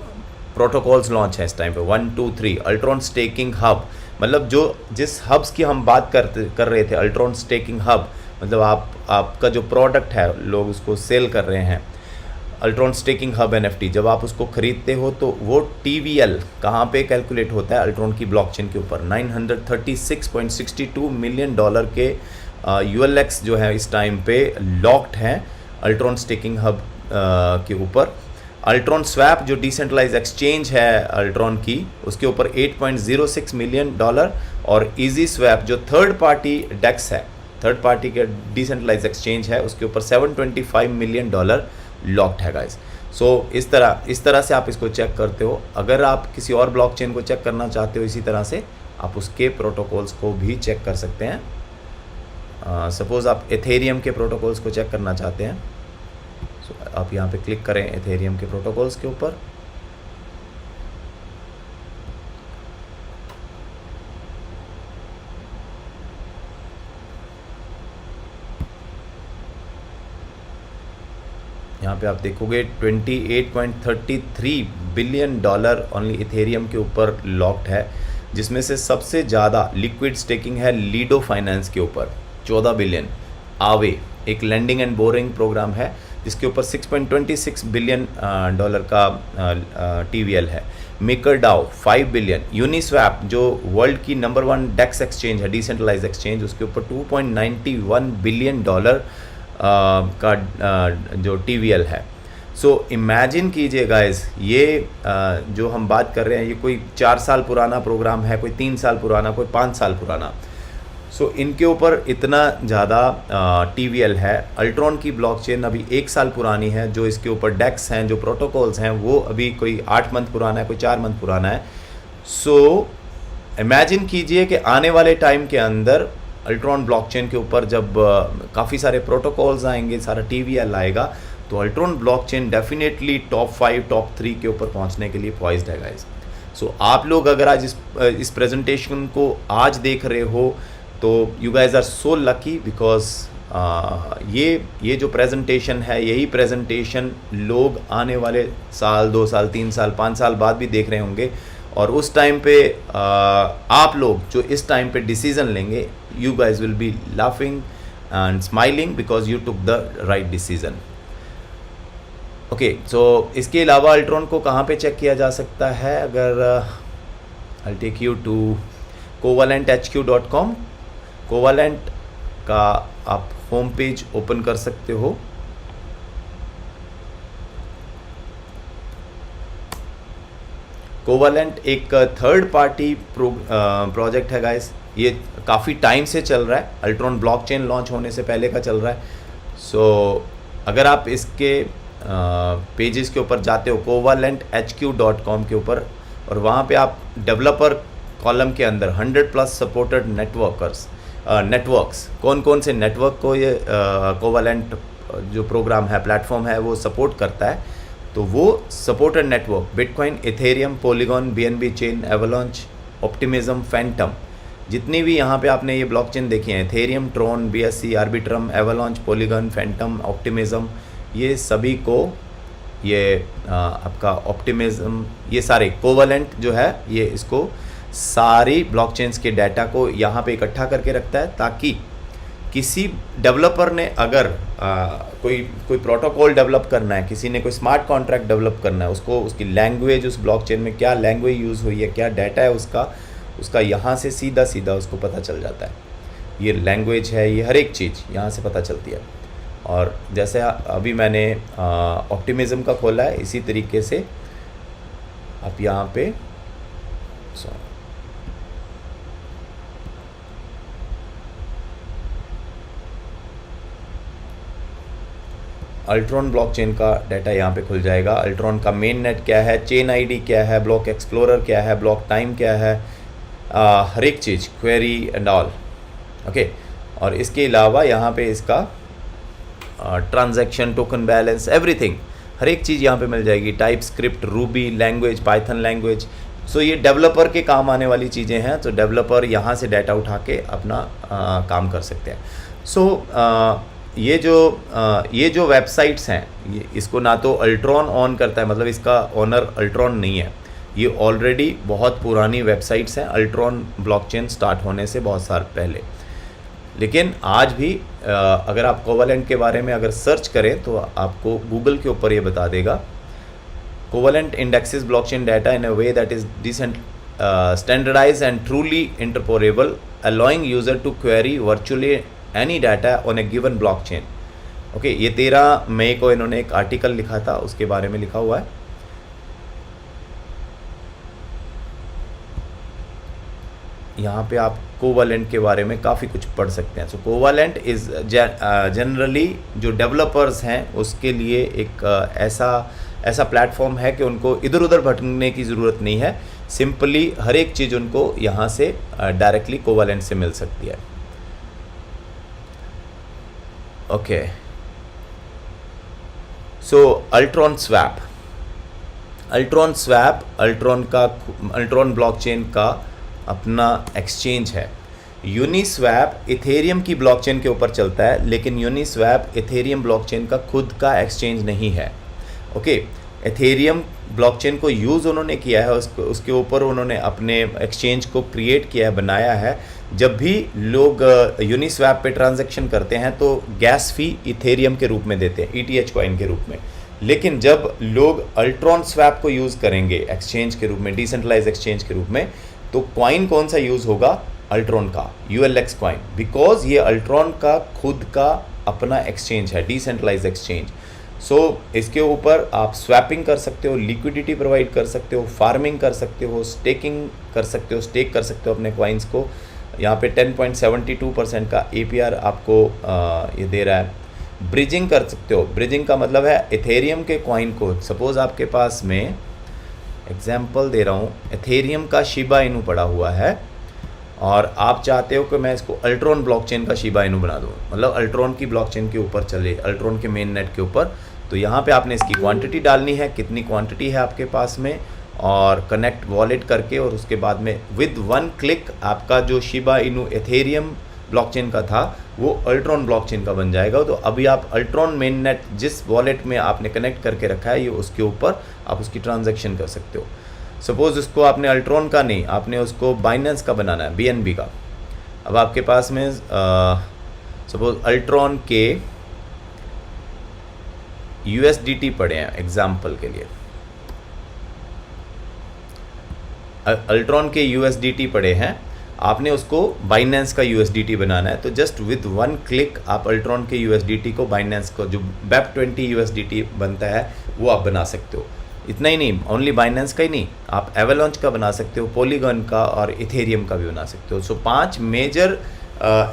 प्रोटोकॉल्स लॉन्च है इस टाइम पे 1 2 3 अल्ट्रॉन स्टेकिंग हब, मतलब जिस हब्स की हम बात कर रहे थे, अल्ट्रॉन स्टेकिंग हब, मतलब आपका जो प्रोडक्ट है लोग उसको सेल कर रहे हैं, अल्ट्रॉन स्टेकिंग हब NFT, जब आप उसको ख़रीदते हो तो वो TVL कहाँ पे कैलकुलेट होता है, अल्ट्रॉन की ब्लॉकचेन के ऊपर। $936.62 मिलियन के ULX जो है इस टाइम पे लॉक्ड हैं अल्ट्रॉन स्टेकिंग हब के ऊपर। अल्ट्रॉन स्वैप जो डिसेंट्रलाइज एक्सचेंज है अल्ट्रॉन की, उसके ऊपर $8.06 मिलियन, और इजी स्वैप जो थर्ड पार्टी डेक्स है, थर्ड पार्टी के डिसेंट्रलाइज एक्सचेंज है, उसके ऊपर $725 मिलियन लॉक्ड है गाइस। सो इस तरह से आप इसको चेक करते हो। अगर आप किसी और ब्लॉकचेन को चेक करना चाहते हो इसी तरह से, आप उसके प्रोटोकॉल्स को भी चेक कर सकते हैं। सपोज़ आप एथेरियम के प्रोटोकॉल्स को चेक करना चाहते हैं, सो आप यहाँ पे क्लिक करें एथेरियम के प्रोटोकॉल्स के ऊपर। यहाँ पे आप देखोगे $28.33 बिलियन ओनली इथेरियम के ऊपर लॉक्ड है, जिसमें से सबसे ज़्यादा लिक्विड स्टेकिंग है लीडो फाइनेंस के ऊपर 14 बिलियन। आवे एक लैंडिंग एंड बोरिंग प्रोग्राम है जिसके ऊपर $6.26 बिलियन का TVL है। मेकर डाओ 5 बिलियन। यूनिस्वैप जो वर्ल्ड की नंबर 1 डेक्स एक्सचेंज है, डिसेंट्रलाइज एक्सचेंज, उसके ऊपर $2.91 बिलियन का जो TVL है। सो इमेजिन कीजिए गाइस, ये जो हम बात कर रहे हैं ये कोई 4 साल पुराना प्रोग्राम है, कोई 3 साल पुराना, कोई 5 साल पुराना। सो इनके ऊपर इतना ज़्यादा TVL है। अल्ट्रॉन की ब्लॉकचेन अभी 1 साल पुरानी है, जो इसके ऊपर डेक्स हैं, जो प्रोटोकॉल्स हैं, वो अभी कोई 8 मंथ पुराना है, कोई 4 मंथ पुराना है। सो इमेजिन कीजिए कि आने वाले टाइम के अंदर अल्ट्रॉन ब्लॉकचेन के ऊपर जब काफ़ी सारे प्रोटोकॉल्स आएंगे, सारा TVL आएगा, तो Ultron blockchain definitely top 5 top 3 के ऊपर पहुंचने के लिए पॉइज्ड है गाइस। सो आप लोग अगर आज इस प्रेजेंटेशन को आज देख रहे हो तो you guys are so lucky, because ये जो प्रेजेंटेशन है, यही प्रेजेंटेशन लोग आने वाले साल, 2 साल, 3 साल, 5 साल बाद भी देख रहे होंगे। और उस टाइम पे आप लोग जो इस टाइम पे डिसीज़न लेंगे, you guys will be laughing and smiling because you took the right decision. Okay, so इसके अलावा अल्ट्रॉन को कहाँ पे चेक किया जा सकता है? अगर I take you to covalenthq.com, Covalent का आप होम पेज ओपन कर सकते हो। कोवालेंट एक थर्ड पार्टी प्रोजेक्ट है गाइस। ये काफ़ी टाइम से चल रहा है, अल्ट्रॉन ब्लॉकचेन लॉन्च होने से पहले का चल रहा है। सो अगर आप इसके पेजेस के ऊपर जाते हो covalenthq.com के ऊपर, और वहाँ पे आप डेवलपर कॉलम के अंदर 100+ सपोर्टेड नेटवर्क्स, कौन कौन से नेटवर्क को ये कोवालेंट जो प्रोग्राम है, प्लेटफॉर्म है, वो सपोर्ट करता है, तो वो supported network Bitcoin, Ethereum, Polygon, BNB chain, Avalanche, Optimism, Fantom, जितनी भी यहाँ पे आपने ये ब्लॉकचेन देखी हैं, Ethereum, Tron, BSC, Arbitrum, Avalanche, Polygon, Fantom, Optimism, ये सभी को ये आपका ऑप्टिमिज्म, ये सारे कोवालेंट जो है ये इसको सारी ब्लॉकचेन्स के डाटा को यहाँ पे इकट्ठा करके रखता है, ताकि किसी डेवलपर ने अगर कोई प्रोटोकॉल डेवलप करना है, किसी ने कोई स्मार्ट कॉन्ट्रैक्ट डेवलप करना है, उसको उसकी लैंग्वेज, उस ब्लॉकचेन में क्या लैंग्वेज यूज़ हुई है, क्या डाटा है उसका यहाँ से सीधा उसको पता चल जाता है। ये लैंग्वेज है, ये हर एक चीज़ यहाँ से पता चलती है। और जैसे अभी मैंने ऑप्टिमिज्म का खोला है, इसी तरीके से आप यहाँ पे अल्ट्रॉन ब्लॉकचेन का डाटा यहाँ पे खुल जाएगा। अल्ट्रॉन का मेन नेट क्या है, चेन आईडी क्या है, ब्लॉक एक्सप्लोरर क्या है, ब्लॉक टाइम क्या है, हर एक चीज़, क्वेरी एंड ऑल। ओके, और इसके अलावा यहाँ पे इसका ट्रांजैक्शन, टोकन बैलेंस, एवरीथिंग, हर एक चीज़ यहाँ पे मिल जाएगी। TypeScript, Ruby language, Python language. So ये डेवलपर के काम आने वाली चीज़ें हैं, तो डेवलपर यहाँ से डाटा उठा के अपना काम कर सकते हैं। सो ये जो वेबसाइट्स हैं, ये इसको ना तो अल्ट्रॉन ऑन करता है, मतलब इसका ओनर अल्ट्रॉन नहीं है, ये ऑलरेडी बहुत पुरानी वेबसाइट्स हैं अल्ट्रॉन ब्लॉकचेन स्टार्ट होने से बहुत साल पहले। लेकिन आज भी अगर आप कोवेलेंट के बारे में अगर सर्च करें तो आपको गूगल के ऊपर ये बता देगा, Covalent indexes blockchain data in a way that is standardised and truly interoperable, allowing user to query virtually any data on a given blockchain. Okay, ये 13 मई को इन्होंने एक आर्टिकल लिखा था, उसके बारे में लिखा हुआ है। यहाँ पे आप कोवेलेंट के बारे में काफ़ी कुछ पढ़ सकते हैं। सो कोवेलेंट इज़ जनरली जो डेवलपर्स हैं उसके लिए एक ऐसा प्लेटफॉर्म है कि उनको इधर उधर भटकने की ज़रूरत नहीं है, सिंपली हर एक चीज़ उनको यहाँ से डायरेक्टली कोवेलेंट से मिल सकती है। ओके, सो अल्ट्रॉन स्वैप, अल्ट्रॉन ब्लॉकचेन का अपना एक्सचेंज है। यूनिस्वैप इथेरियम की ब्लॉकचेन के ऊपर चलता है, लेकिन यूनिस्वैप इथेरियम ब्लॉकचेन का खुद का एक्सचेंज नहीं है। ओके, इथेरियम ब्लॉकचेन को यूज़ उन्होंने किया है, उसके ऊपर उन्होंने अपने एक्सचेंज को क्रिएट किया है, बनाया है। जब भी लोग यूनिस्वैप पे ट्रांजैक्शन करते हैं तो गैस फी इथेरियम के रूप में देते हैं, ETH कॉइन के रूप में। लेकिन जब लोग अल्ट्रॉन स्वैप को यूज़ करेंगे एक्सचेंज के रूप में, डिसेंट्रलाइज एक्सचेंज के रूप में, तो कॉइन कौन सा यूज़ होगा? अल्ट्रॉन का ULX कॉइन, बिकॉज ये अल्ट्रॉन का खुद का अपना एक्सचेंज है, डिसेंट्रलाइज एक्सचेंज। सो इसके ऊपर आप स्वैपिंग कर सकते हो, लिक्विडिटी प्रोवाइड कर सकते हो, फार्मिंग कर सकते हो, स्टेकिंग कर सकते हो, स्टेक कर सकते हो अपने कॉइन्स को। यहाँ पे 10.72% का APR आपको ये दे रहा है। ब्रिजिंग कर सकते हो, ब्रिजिंग का मतलब है इथेरियम के कॉइन को, सपोज़ आपके पास में एग्जाम्पल दे रहा हूँ, इथेरियम का शिबा इनू पड़ा हुआ है और आप चाहते हो कि मैं इसको अल्ट्रॉन ब्लॉकचेन का शिबा इनू बना दूँ, मतलब अल्ट्रॉन की ब्लॉकचेन के ऊपर चले, अल्ट्रॉन के मेन नेट के ऊपर। तो यहाँ पे आपने इसकी क्वांटिटी डालनी है, कितनी क्वांटिटी है आपके पास में, और कनेक्ट वॉलेट करके, और उसके बाद में विद 1 क्लिक आपका जो शिबा इनू इथेरियम ब्लॉकचेन का था वो अल्ट्रॉन ब्लॉकचेन का बन जाएगा। तो अभी आप अल्ट्रॉन मेन नेट जिस वॉलेट में आपने कनेक्ट करके रखा है, ये उसके ऊपर आप उसकी ट्रांजैक्शन कर सकते हो। सपोज़ उसको आपने अल्ट्रॉन का नहीं, आपने उसको बाइनेंस का बनाना है, BNB का। अब आपके पास में सपोज अल्ट्रॉन के USDT पड़े हैं एग्जाम्पल के लिए, अल्ट्रॉन के USDT पड़े हैं, आपने उसको बाइनेंस का USDT बनाना है। तो जस्ट विद 1 क्लिक आप अल्ट्रॉन के USDT को, बाइनेंस को जो BEP20 USDT बनता है वो आप बना सकते हो। इतना ही नहीं, ओनली बाइनेंस का ही नहीं, आप एवेलॉन्च का बना सकते हो, पॉलीगॉन का और इथेरियम का भी बना सकते हो। सो 5 मेजर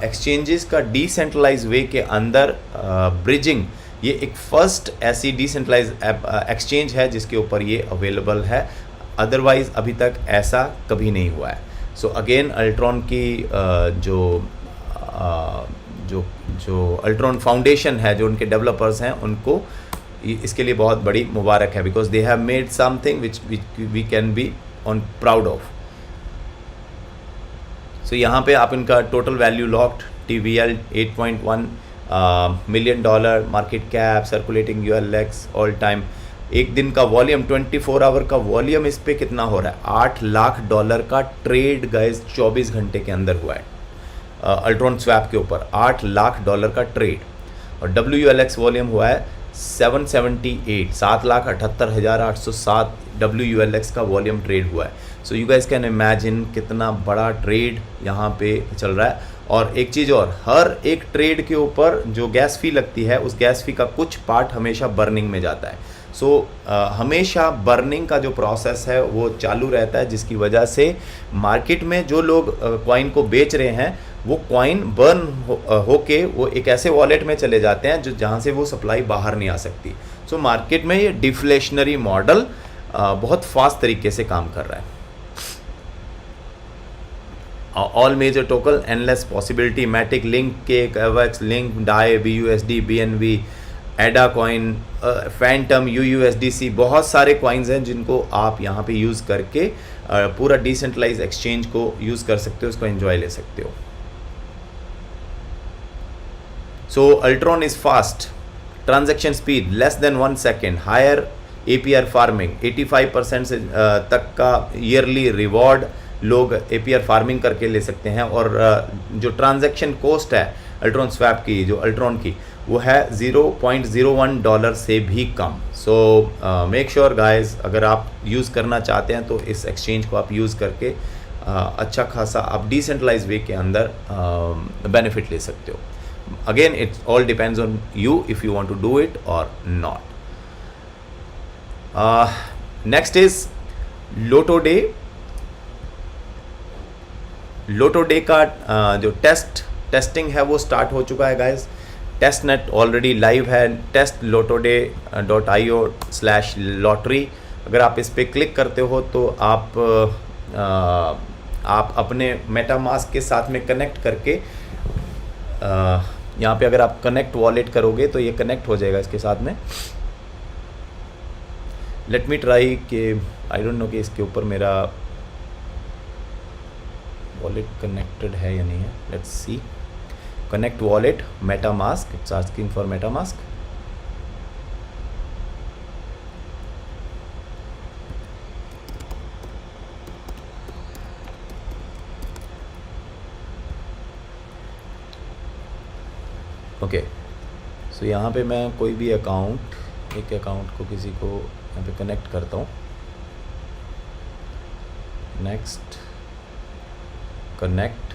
एक्सचेंजेस का डिसेंट्रलाइज वे के अंदर ब्रिजिंग, ये एक फर्स्ट ऐसी डिसेंट्रलाइज एक्सचेंज है जिसके ऊपर ये अवेलेबल है, अदरवाइज अभी तक ऐसा कभी नहीं हुआ है। सो अगेन अल्ट्रॉन की जो अल्ट्रॉन फाउंडेशन है, जो उनके डेवलपर्स हैं, उनको इसके लिए बहुत बड़ी मुबारक है, because they have made something which we can be on proud of. So यहाँ पे आप इनका total value locked, TVL $8.1 million, market cap, circulating ULX, all time. एक दिन का वॉल्यूम, 24 आवर का वॉल्यूम इस पे कितना हो रहा है? $8 लाख का ट्रेड गाइस 24 घंटे के अंदर हुआ है अल्ट्रॉन स्वैप के ऊपर, $8 लाख का ट्रेड। और WLX वॉल्यूम हुआ है 778, 7,78,807 WLX का वॉल्यूम ट्रेड हुआ है। So you guys can imagine कितना बड़ा ट्रेड यहाँ पे चल रहा है। और एक चीज़ और, हर एक ट्रेड के ऊपर जो गैस फी लगती है उस गैस फी का कुछ पार्ट हमेशा बर्निंग में जाता है। सो हमेशा बर्निंग का जो प्रोसेस है वो चालू रहता है, जिसकी वजह से मार्केट में जो लोग कॉइन को बेच रहे हैं वो कॉइन बर्न होके वो एक ऐसे वॉलेट में चले जाते हैं जो जहाँ से वो सप्लाई बाहर नहीं आ सकती। सो मार्केट में ये डिफ्लेशनरी मॉडल बहुत फास्ट तरीके से काम कर रहा है। All major token, endless possibility, Matic, link, cake, Avax, link, Dai, BUSD, BNB, Ada coin, Fantom, UUSDC, बहुत सारे कॉइन्स हैं जिनको आप यहाँ पे यूज़ करके पूरा डिसेंट्रलाइज एक्सचेंज को यूज़ कर सकते हो, उसको एंजॉय ले सकते हो। So Ultron is fast, transaction speed less than 1 second, higher APR farming, 85% से तक का ईयरली रिवॉर्ड लोग APR फार्मिंग करके ले सकते हैं। और जो ट्रांजैक्शन कॉस्ट है अल्ट्रॉन स्वैप की, जो अल्ट्रॉन की, वो है $0.01 से भी कम। सो मेक श्योर गाइज, अगर आप यूज़ करना चाहते हैं तो इस एक्सचेंज को आप यूज़ करके अच्छा खासा आप डिसेंट्रलाइज वे के अंदर बेनिफिट ले सकते हो। Again it's all depends on you if you want to do it और not. Next is Lotoday. Lotoday का जो टेस्टिंग है वो स्टार्ट हो चुका है guys. Testnet already live है, testlotoday.io/lottery। अगर आप इस पर क्लिक करते हो तो आप अपने मेटामास्क के साथ में कनेक्ट करके यहाँ पे अगर आप कनेक्ट वॉलेट करोगे तो ये कनेक्ट हो जाएगा इसके साथ में। लेट मी ट्राई कि आई डोंट नो कि इसके ऊपर मेरा वॉलेट कनेक्टेड है या नहीं है। Let's see, connect wallet, MetaMask, it's asking for MetaMask. Okay, so यहाँ पे मैं कोई भी अकाउंट, एक अकाउंट को किसी को यहाँ पे कनेक्ट करता हूँ। Next, connect.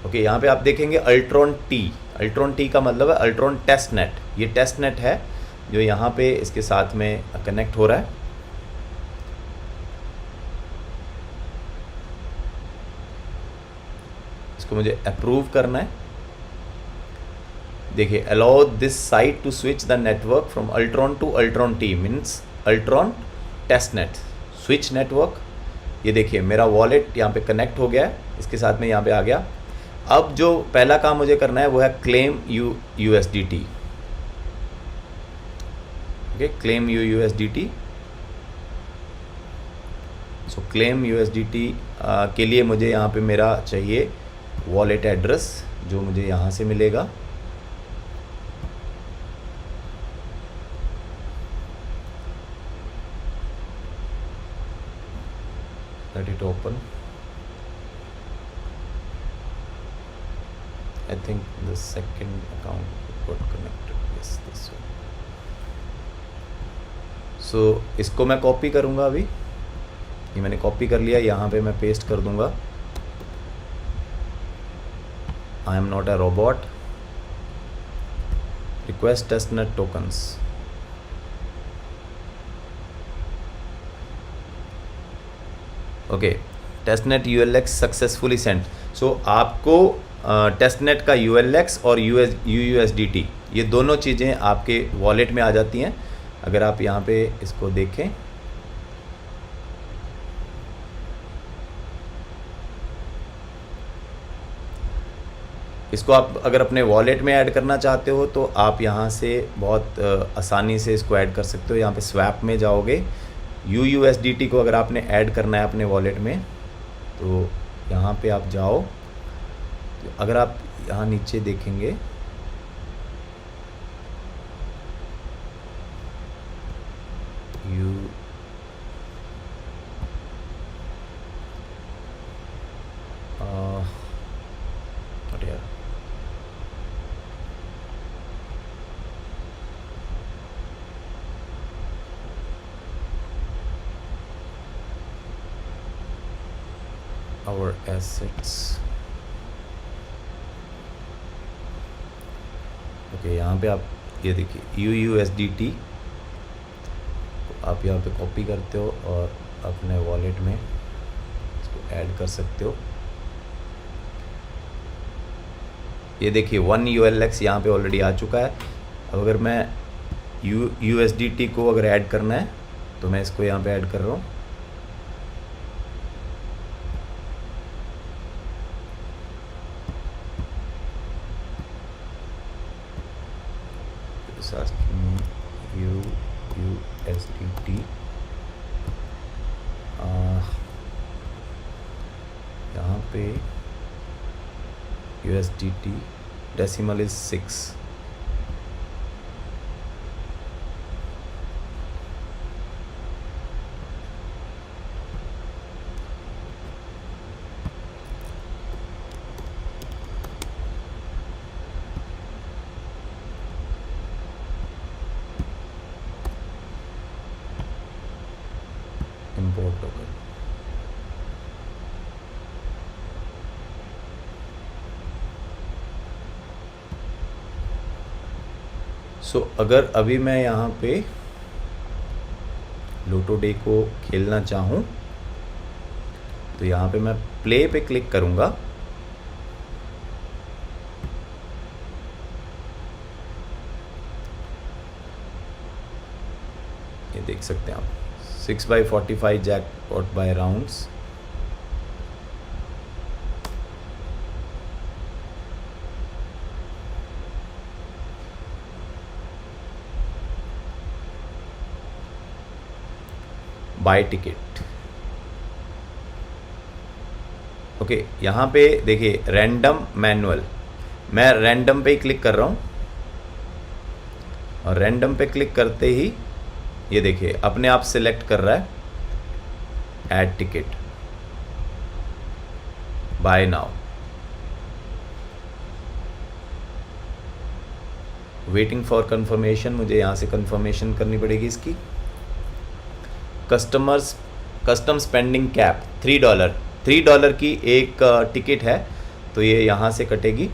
ओके, यहाँ पे आप देखेंगे अल्ट्रॉन टी का मतलब है अल्ट्रॉन टेस्ट नेट। ये टेस्ट नेट है जो यहाँ पे इसके साथ में कनेक्ट हो रहा है। इसको मुझे अप्रूव करना है। देखिए, allow this site to switch the network from Ultron to Ultron T, means Ultron test net switch network. ये देखिए मेरा वॉलेट यहाँ पे कनेक्ट हो गया है, इसके साथ में यहाँ पे आ गया। अब जो पहला काम मुझे करना है वो है claim USDT। Okay, claim USDT। सो क्लेम USDT के लिए मुझे यहाँ पे मेरा चाहिए वॉलेट एड्रेस, जो मुझे यहाँ से मिलेगा। Let it open. I think the second account got connected. Yes, this one. So इसको मैं कॉपी करूँगा अभी। ये मैंने कॉपी कर लिया, यहाँ पे मैं पेस्ट कर दूँगा। I am not a robot. Request testnet tokens. Okay, testnet ULX successfully send. So आपको टेस्टनेट का ULX और UUSDT ये दोनों चीज़ें आपके वॉलेट में आ जाती हैं। अगर आप यहाँ पे इसको देखें, इसको आप अगर अपने वॉलेट में ऐड करना चाहते हो तो आप यहाँ से बहुत आसानी से इसको ऐड कर सकते हो। यहाँ पे स्वैप में जाओगे, UUSDT को अगर आपने ऐड करना है अपने वॉलेट में तो यहाँ पे आप जाओ। तो अगर आप यहाँ नीचे देखेंगे आवर एसेट्स। ओके, यहाँ पे आप ये देखिए UUSDT आप यहाँ पे कॉपी करते हो और अपने वॉलेट में इसको ऐड कर सकते हो। ये देखिए 1 ULX यहाँ पे ऑलरेडी आ चुका है। अब अगर मैं USDT को अगर ऐड करना है तो मैं इसको यहाँ पे ऐड कर रहा हूँ। USDT यहाँ पे USDT decimal is 6। Import token अगर अभी मैं यहाँ पे लोटो डे को खेलना चाहूँ तो यहाँ पे मैं प्ले पे क्लिक करूँगा। ये देख सकते हैं आप 6/45 jackpot buy rounds. Buy ticket. Okay, यहाँ पे देखिए रैंडम मैनुअल, मैं रैंडम पे ही क्लिक कर रहा हूँ और रैंडम पे क्लिक करते ही ये देखिए अपने आप सिलेक्ट कर रहा है add ticket buy now. Waiting for confirmation, मुझे यहाँ से कंफर्मेशन करनी पड़ेगी इसकी। कस्टम स्पेंडिंग कैप $3 की एक टिकट है तो ये यहाँ से कटेगी।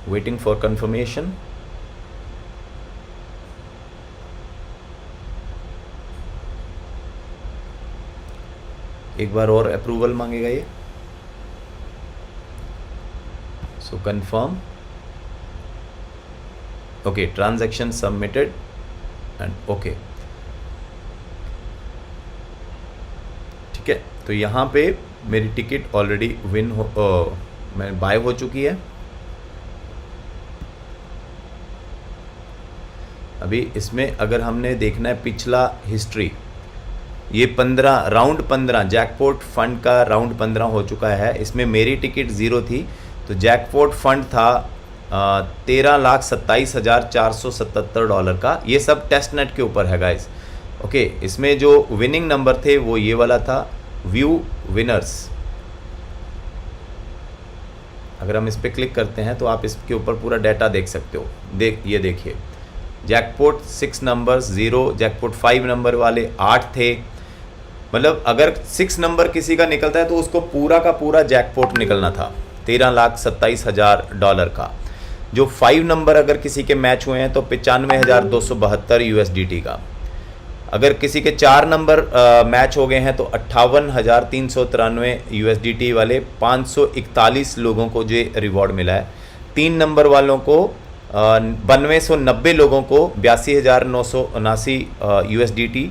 Waiting for confirmation. एक बार और अप्रूवल मांगेगा ये। So confirm. Okay, transaction submitted and okay. ठीक है, तो यहाँ पे मेरी टिकट ऑलरेडी मैं बाय हो चुकी है। अभी इसमें अगर हमने देखना है पिछला हिस्ट्री, ये 15 राउंड 15 जैकपॉट फंड का राउंड 15 हो चुका है। इसमें मेरी टिकट 0 थी तो जैकपॉट फंड था $13,27,477 का। ये सब टेस्ट नेट के ऊपर है गाइस। ओके, इसमें जो विनिंग नंबर थे वो ये वाला था, व्यू विनर्स। अगर हम इस पर क्लिक करते हैं तो आप इसके ऊपर पूरा डाटा देख सकते हो। ये देखिए जैकपॉट 6 नंबर्स 0, जैकपॉट 5 नंबर वाले 8 थे। मतलब अगर 6 नंबर किसी का निकलता है तो उसको पूरा का पूरा जैकपॉट निकलना था $13,27,000 का। जो 5 नंबर अगर किसी के मैच हुए हैं तो 95,272 USDT का। अगर किसी के 4 नंबर मैच हो गए हैं तो 58,393 USDT वाले 541 लोगों को जो रिवॉर्ड मिला है। 3 नंबर वालों को 9290 लोगों को 82,979 USDT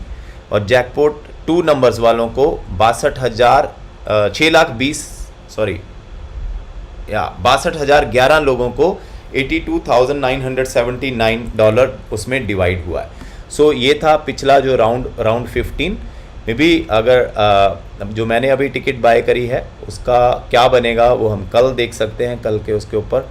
और जैकपॉट 2 नंबर्स वालों को 62,011 लोगों को $82,979 उसमें डिवाइड हुआ है। सो ये था पिछला जो राउंड 15 में भी। अगर जो मैंने अभी टिकट बाय करी है उसका क्या बनेगा वो हम कल देख सकते हैं, कल के उसके ऊपर।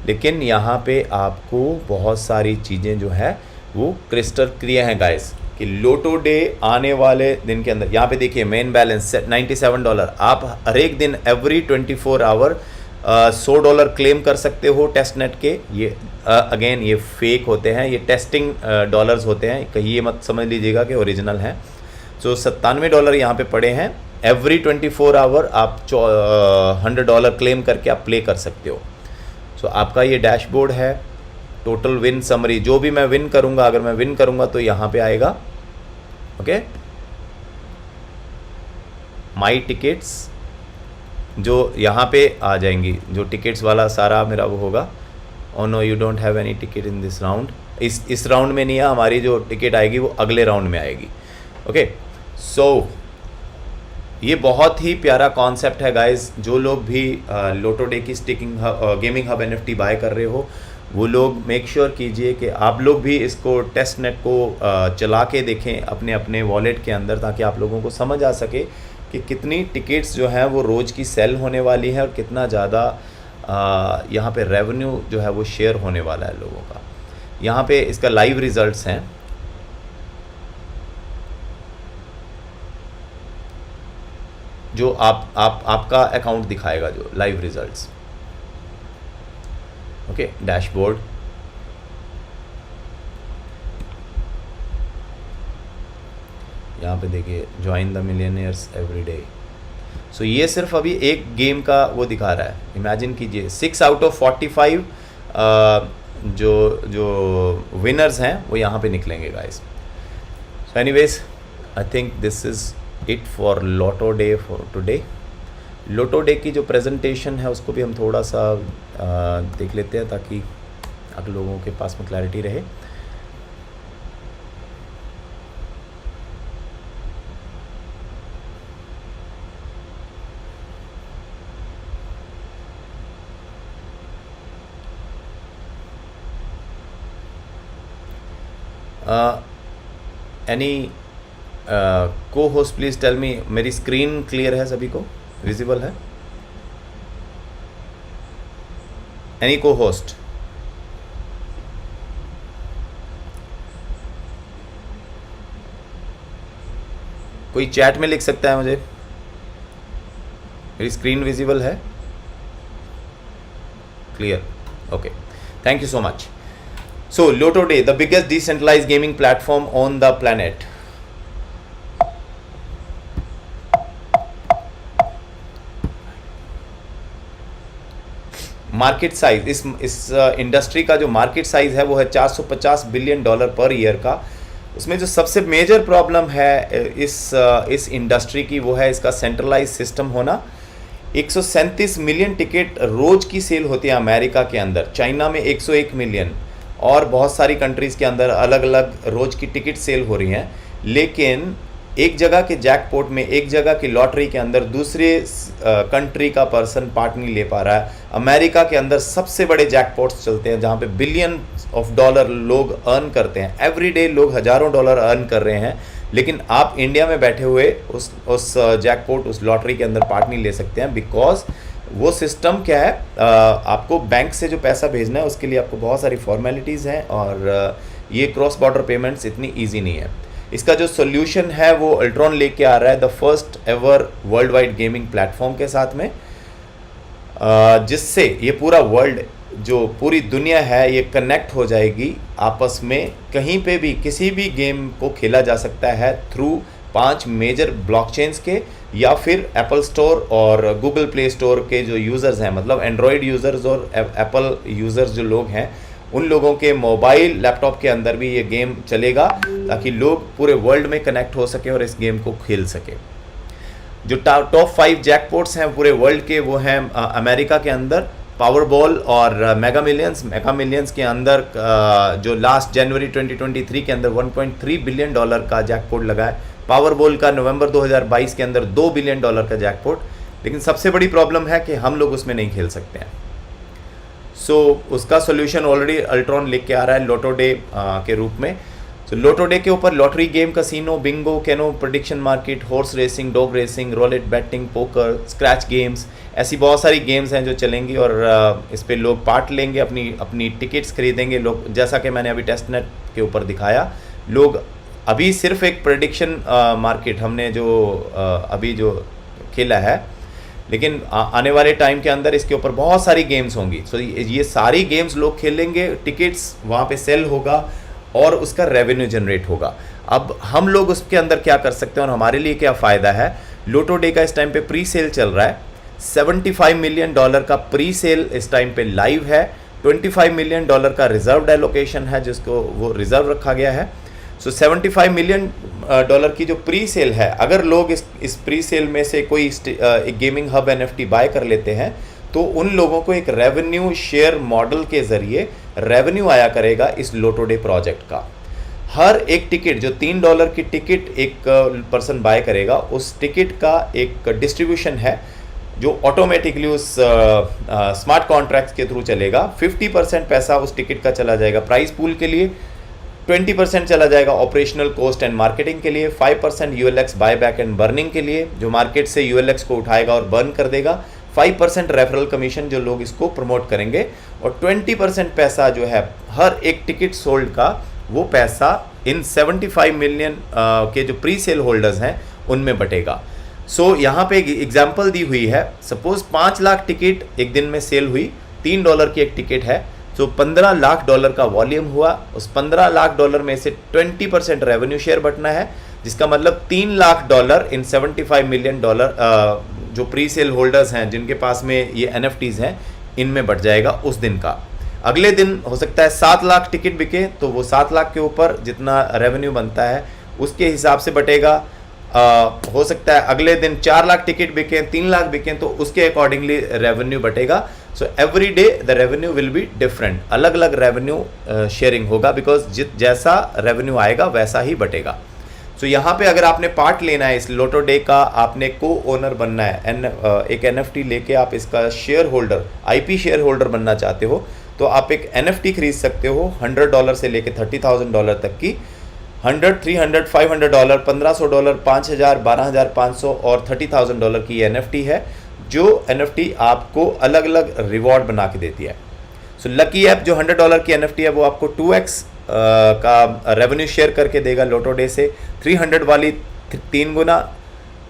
लेकिन यहाँ पे आपको बहुत सारी चीज़ें जो है वो क्रिस्टल क्लियर हैं गाइस कि लोटो डे आने वाले दिन के अंदर। यहाँ पे देखिए मेन बैलेंस $97। आप हर एक दिन एवरी 24 आवर $100 क्लेम कर सकते हो टेस्ट नेट के। ये अगेन ये फेक होते हैं, ये टेस्टिंग डॉलर्स होते हैं, कहीं ये मत समझ लीजिएगा कि ओरिजिनल हैं। तो $97 यहाँ पे पड़े हैं। एवरी 24 आवर आप $100 क्लेम करके आप प्ले कर सकते हो। सो आपका ये डैशबोर्ड है, टोटल विन समरी, जो भी मैं विन करूँगा, अगर मैं विन करूँगा तो यहाँ पे आएगा। ओके, माई टिकट्स जो यहाँ पे आ जाएंगी, जो टिकट्स वाला सारा मेरा वो होगा। Oh no you don't have any ticket in this round, इस राउंड में नहीं है, हमारी जो टिकट आएगी वो अगले राउंड में आएगी। ओके, सो ये बहुत ही प्यारा कॉन्सेप्ट है गाइस। जो लोग भी लोटोडे की staking gaming hub NFT buy कर रहे हो, वो लोग मेक श्योर कीजिए कि आप लोग भी इसको टेस्ट नेट को चला के देखें अपने अपने वॉलेट के अंदर, ताकि आप लोगों को समझ आ सके कि कितनी टिकट्स जो हैं वो रोज़ की सेल होने वाली है और कितना ज़्यादा यहाँ पे रेवेन्यू जो है वो शेयर होने वाला है लोगों का। यहाँ पे इसका लाइव रिजल्ट्स हैं। जो आपका अकाउंट दिखाएगा, जो लाइव रिजल्ट्स। ओके, डैशबोर्ड, यहाँ पे देखिए join the millionaires every day. So ये सिर्फ अभी एक गेम का वो दिखा रहा है। इमेजिन कीजिए 6 आउट ऑफ 45 जो विनर्स हैं वो यहाँ पे निकलेंगे guys. So anyways, I think this is it for Lotte day for today. Lotte day की जो प्रेजेंटेशन है उसको भी हम थोड़ा सा देख लेते हैं, ताकि आप लोगों के पास में क्लैरिटी रहे। एनी को होस्ट प्लीज़ टेल मी, मेरी स्क्रीन क्लियर है, सभी को विजिबल है? एनी को होस्ट? कोई चैट में लिख सकता है मुझे, मेरी स्क्रीन विजिबल है? Clear, okay, thank you so much. So Lotoday, the biggest decentralized gaming platform on the planet. Market size, इस इंडस्ट्री का जो मार्केट साइज है वो है $450 बिलियन पर ईयर का। उसमें जो सबसे मेजर प्रॉब्लम है इस इंडस्ट्री की, वो है इसका सेंट्रलाइज सिस्टम होना। 137 मिलियन टिकट रोज की सेल होती है अमेरिका के अंदर, चाइना में 101 मिलियन, और बहुत सारी कंट्रीज़ के अंदर अलग अलग रोज़ की टिकट सेल हो रही हैं। लेकिन एक जगह के जैकपॉट में, एक जगह की लॉटरी के अंदर दूसरे कंट्री का पर्सन पार्ट नहीं ले पा रहा है। अमेरिका के अंदर सबसे बड़े जैकपॉट्स चलते हैं जहाँ पे बिलियन ऑफ डॉलर लोग अर्न करते हैं। एवरी डे लोग हज़ारों डॉलर अर्न कर रहे हैं, लेकिन आप इंडिया में बैठे हुए उस जैकपॉट, उस लॉटरी के अंदर पार्ट नहीं ले सकते हैं। बिकॉज वो सिस्टम क्या है, आपको बैंक से जो पैसा भेजना है उसके लिए आपको बहुत सारी फॉर्मेलिटीज़ हैं, और ये क्रॉस बॉर्डर पेमेंट्स इतनी ईजी नहीं है। इसका जो सोल्यूशन है वो अल्ट्रॉन लेके आ रहा है, the first ever world wide gaming platform के साथ में, जिससे ये पूरा वर्ल्ड, जो पूरी दुनिया है, ये कनेक्ट हो जाएगी आपस में। कहीं पे भी किसी भी गेम को खेला जा सकता है थ्रू 5 मेजर ब्लॉकचेन्स के, या फिर एप्पल स्टोर और गूगल प्ले स्टोर के जो यूज़र्स हैं, मतलब एंड्रॉयड यूज़र्स और एप्पल यूज़र्स जो लोग हैं, उन लोगों के मोबाइल लैपटॉप के अंदर भी ये गेम चलेगा, ताकि लोग पूरे वर्ल्ड में कनेक्ट हो सके और इस गेम को खेल सके। जो टॉप 5 जैकपॉट्स हैं पूरे वर्ल्ड के, वो हैं अमेरिका के अंदर पावरबॉल और मेगा मिलियंस के अंदर जो लास्ट जनवरी 2023 के अंदर $1.3 बिलियन का जैकपॉट लगा है। पावरबॉल का नवंबर 2022 के अंदर $2 बिलियन का जैकपॉट। लेकिन सबसे बड़ी प्रॉब्लम है कि हम लोग उसमें नहीं खेल सकते हैं। सो उसका सोल्यूशन ऑलरेडी अल्ट्रॉन लेके आ रहा है लोटो डे के रूप में। सो लोटो डे के ऊपर lottery game, casino, bingo, keno, prediction market, horse racing, dog racing, roulette betting, poker, scratch games, ऐसी बहुत सारी गेम्स हैं जो चलेंगी, और इस पे लोग पार्ट लेंगे, अपनी टिकट्स खरीदेंगे लोग। जैसा कि मैंने अभी टेस्ट नेट के ऊपर दिखाया, लोग अभी सिर्फ एक प्रेडिक्शन मार्केट हमने जो अभी जो खेला है, लेकिन आने वाले टाइम के अंदर इसके ऊपर बहुत सारी गेम्स होंगी। सो ये सारी गेम्स लोग खेलेंगे, टिकट्स वहाँ पे सेल होगा, और उसका रेवेन्यू जनरेट होगा। अब हम लोग उसके अंदर क्या कर सकते हैं और हमारे लिए क्या फ़ायदा है, लोटो डे का इस टाइम पे प्री सेल चल रहा है, $75 मिलियन का प्री सेल इस टाइम पे लाइव है, $25 मिलियन का रिजर्व एलोकेशन है जिसको वो रिजर्व रखा गया है। सो $75 मिलियन की जो प्री सेल है, अगर लोग इस प्री सेल में से कोई एक गेमिंग हब NFT बाय कर लेते हैं तो उन लोगों को एक रेवेन्यू शेयर मॉडल के ज़रिए रेवेन्यू आया करेगा इस लोटो डे प्रोजेक्ट का। हर एक टिकट जो $3 की टिकट एक पर्सन बाय करेगा, उस टिकट का एक डिस्ट्रीब्यूशन है जो ऑटोमेटिकली उस स्मार्ट कॉन्ट्रैक्ट्स के थ्रू चलेगा। 50% पैसा उस टिकट का चला जाएगा प्राइस पूल के लिए, 20% चला जाएगा ऑपरेशनल कॉस्ट एंड मार्केटिंग के लिए, 5% ULX buy back and burning के लिए जो मार्केट से ULX को उठाएगा और बर्न कर देगा, 5% रेफरल कमीशन जो लोग इसको प्रमोट करेंगे, और 20% पैसा जो है हर एक टिकट सोल्ड का वो पैसा इन 75 मिलियन के जो प्री सेल होल्डर्स हैं उनमें बटेगा। सो यहाँ पे एक एग्जाम्पल दी हुई है, सपोज 5 लाख टिकट एक दिन में सेल हुई, $3 की एक टिकट है, तो $15 लाख का वॉल्यूम हुआ। उस $15 लाख में से 20% रेवेन्यू शेयर बटना है, जिसका मतलब $3 लाख इन $75 मिलियन जो प्री सेल होल्डर्स हैं जिनके पास में ये NFTs हैं इनमें बट जाएगा उस दिन का। अगले दिन हो सकता है 7 लाख टिकट बिके तो वो 7 लाख के ऊपर जितना रेवेन्यू बनता है उसके हिसाब से बटेगा। हो सकता है अगले दिन 4 लाख टिकट बिके, 3 लाख बिके तो उसके अकॉर्डिंगली रेवेन्यू बटेगा। So every day the revenue will be different, अलग अलग रेवेन्यू शेयरिंग होगा, बिकॉज जैसा रेवेन्यू आएगा वैसा ही बटेगा। सो यहाँ पे अगर आपने पार्ट लेना है इस लोटो डे का, आपने को ओनर बनना है, एक NFT लेके आप इसका share holder, IP share holder बनना चाहते हो तो आप एक NFT खरीद सकते हो $100 से लेके $30,000 तक की, 100, 300, $500, $1,500, $5,000, $12,500 और $30,000 की NFT है, जो NFT आपको अलग अलग रिवॉर्ड बना के देती है। सो लकी ऐप जो $100 की NFT है वो आपको 2x का रेवेन्यू शेयर करके देगा लोटो डे से, 300 वाली 3 गुना,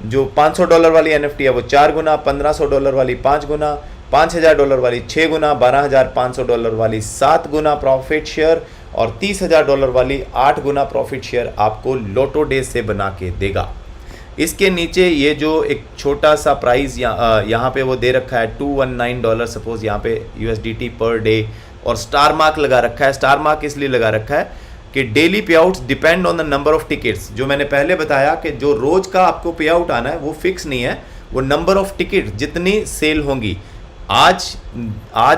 जो $500 वाली NFT है वो 4 गुना, $1,500 वाली 5 गुना, $5,000 वाली 6 गुना, $12,500 वाली 7 गुना प्रॉफिट शेयर और $30,000 वाली 8 गुना प्रॉफिट शेयर आपको लोटो डे से बना के देगा। इसके नीचे ये जो एक छोटा सा प्राइस यहाँ पे वो दे रखा है $219, सपोज यहाँ पे USDT पर डे, और स्टार मार्क लगा रखा है। स्टार मार्क इसलिए लगा रखा है कि डेली पे outs depend on the number of tickets. जो मैंने पहले बताया कि जो रोज का आपको पे आउट आना है वो फिक्स नहीं है, वो नंबर ऑफ टिकट जितनी सेल होंगी। आज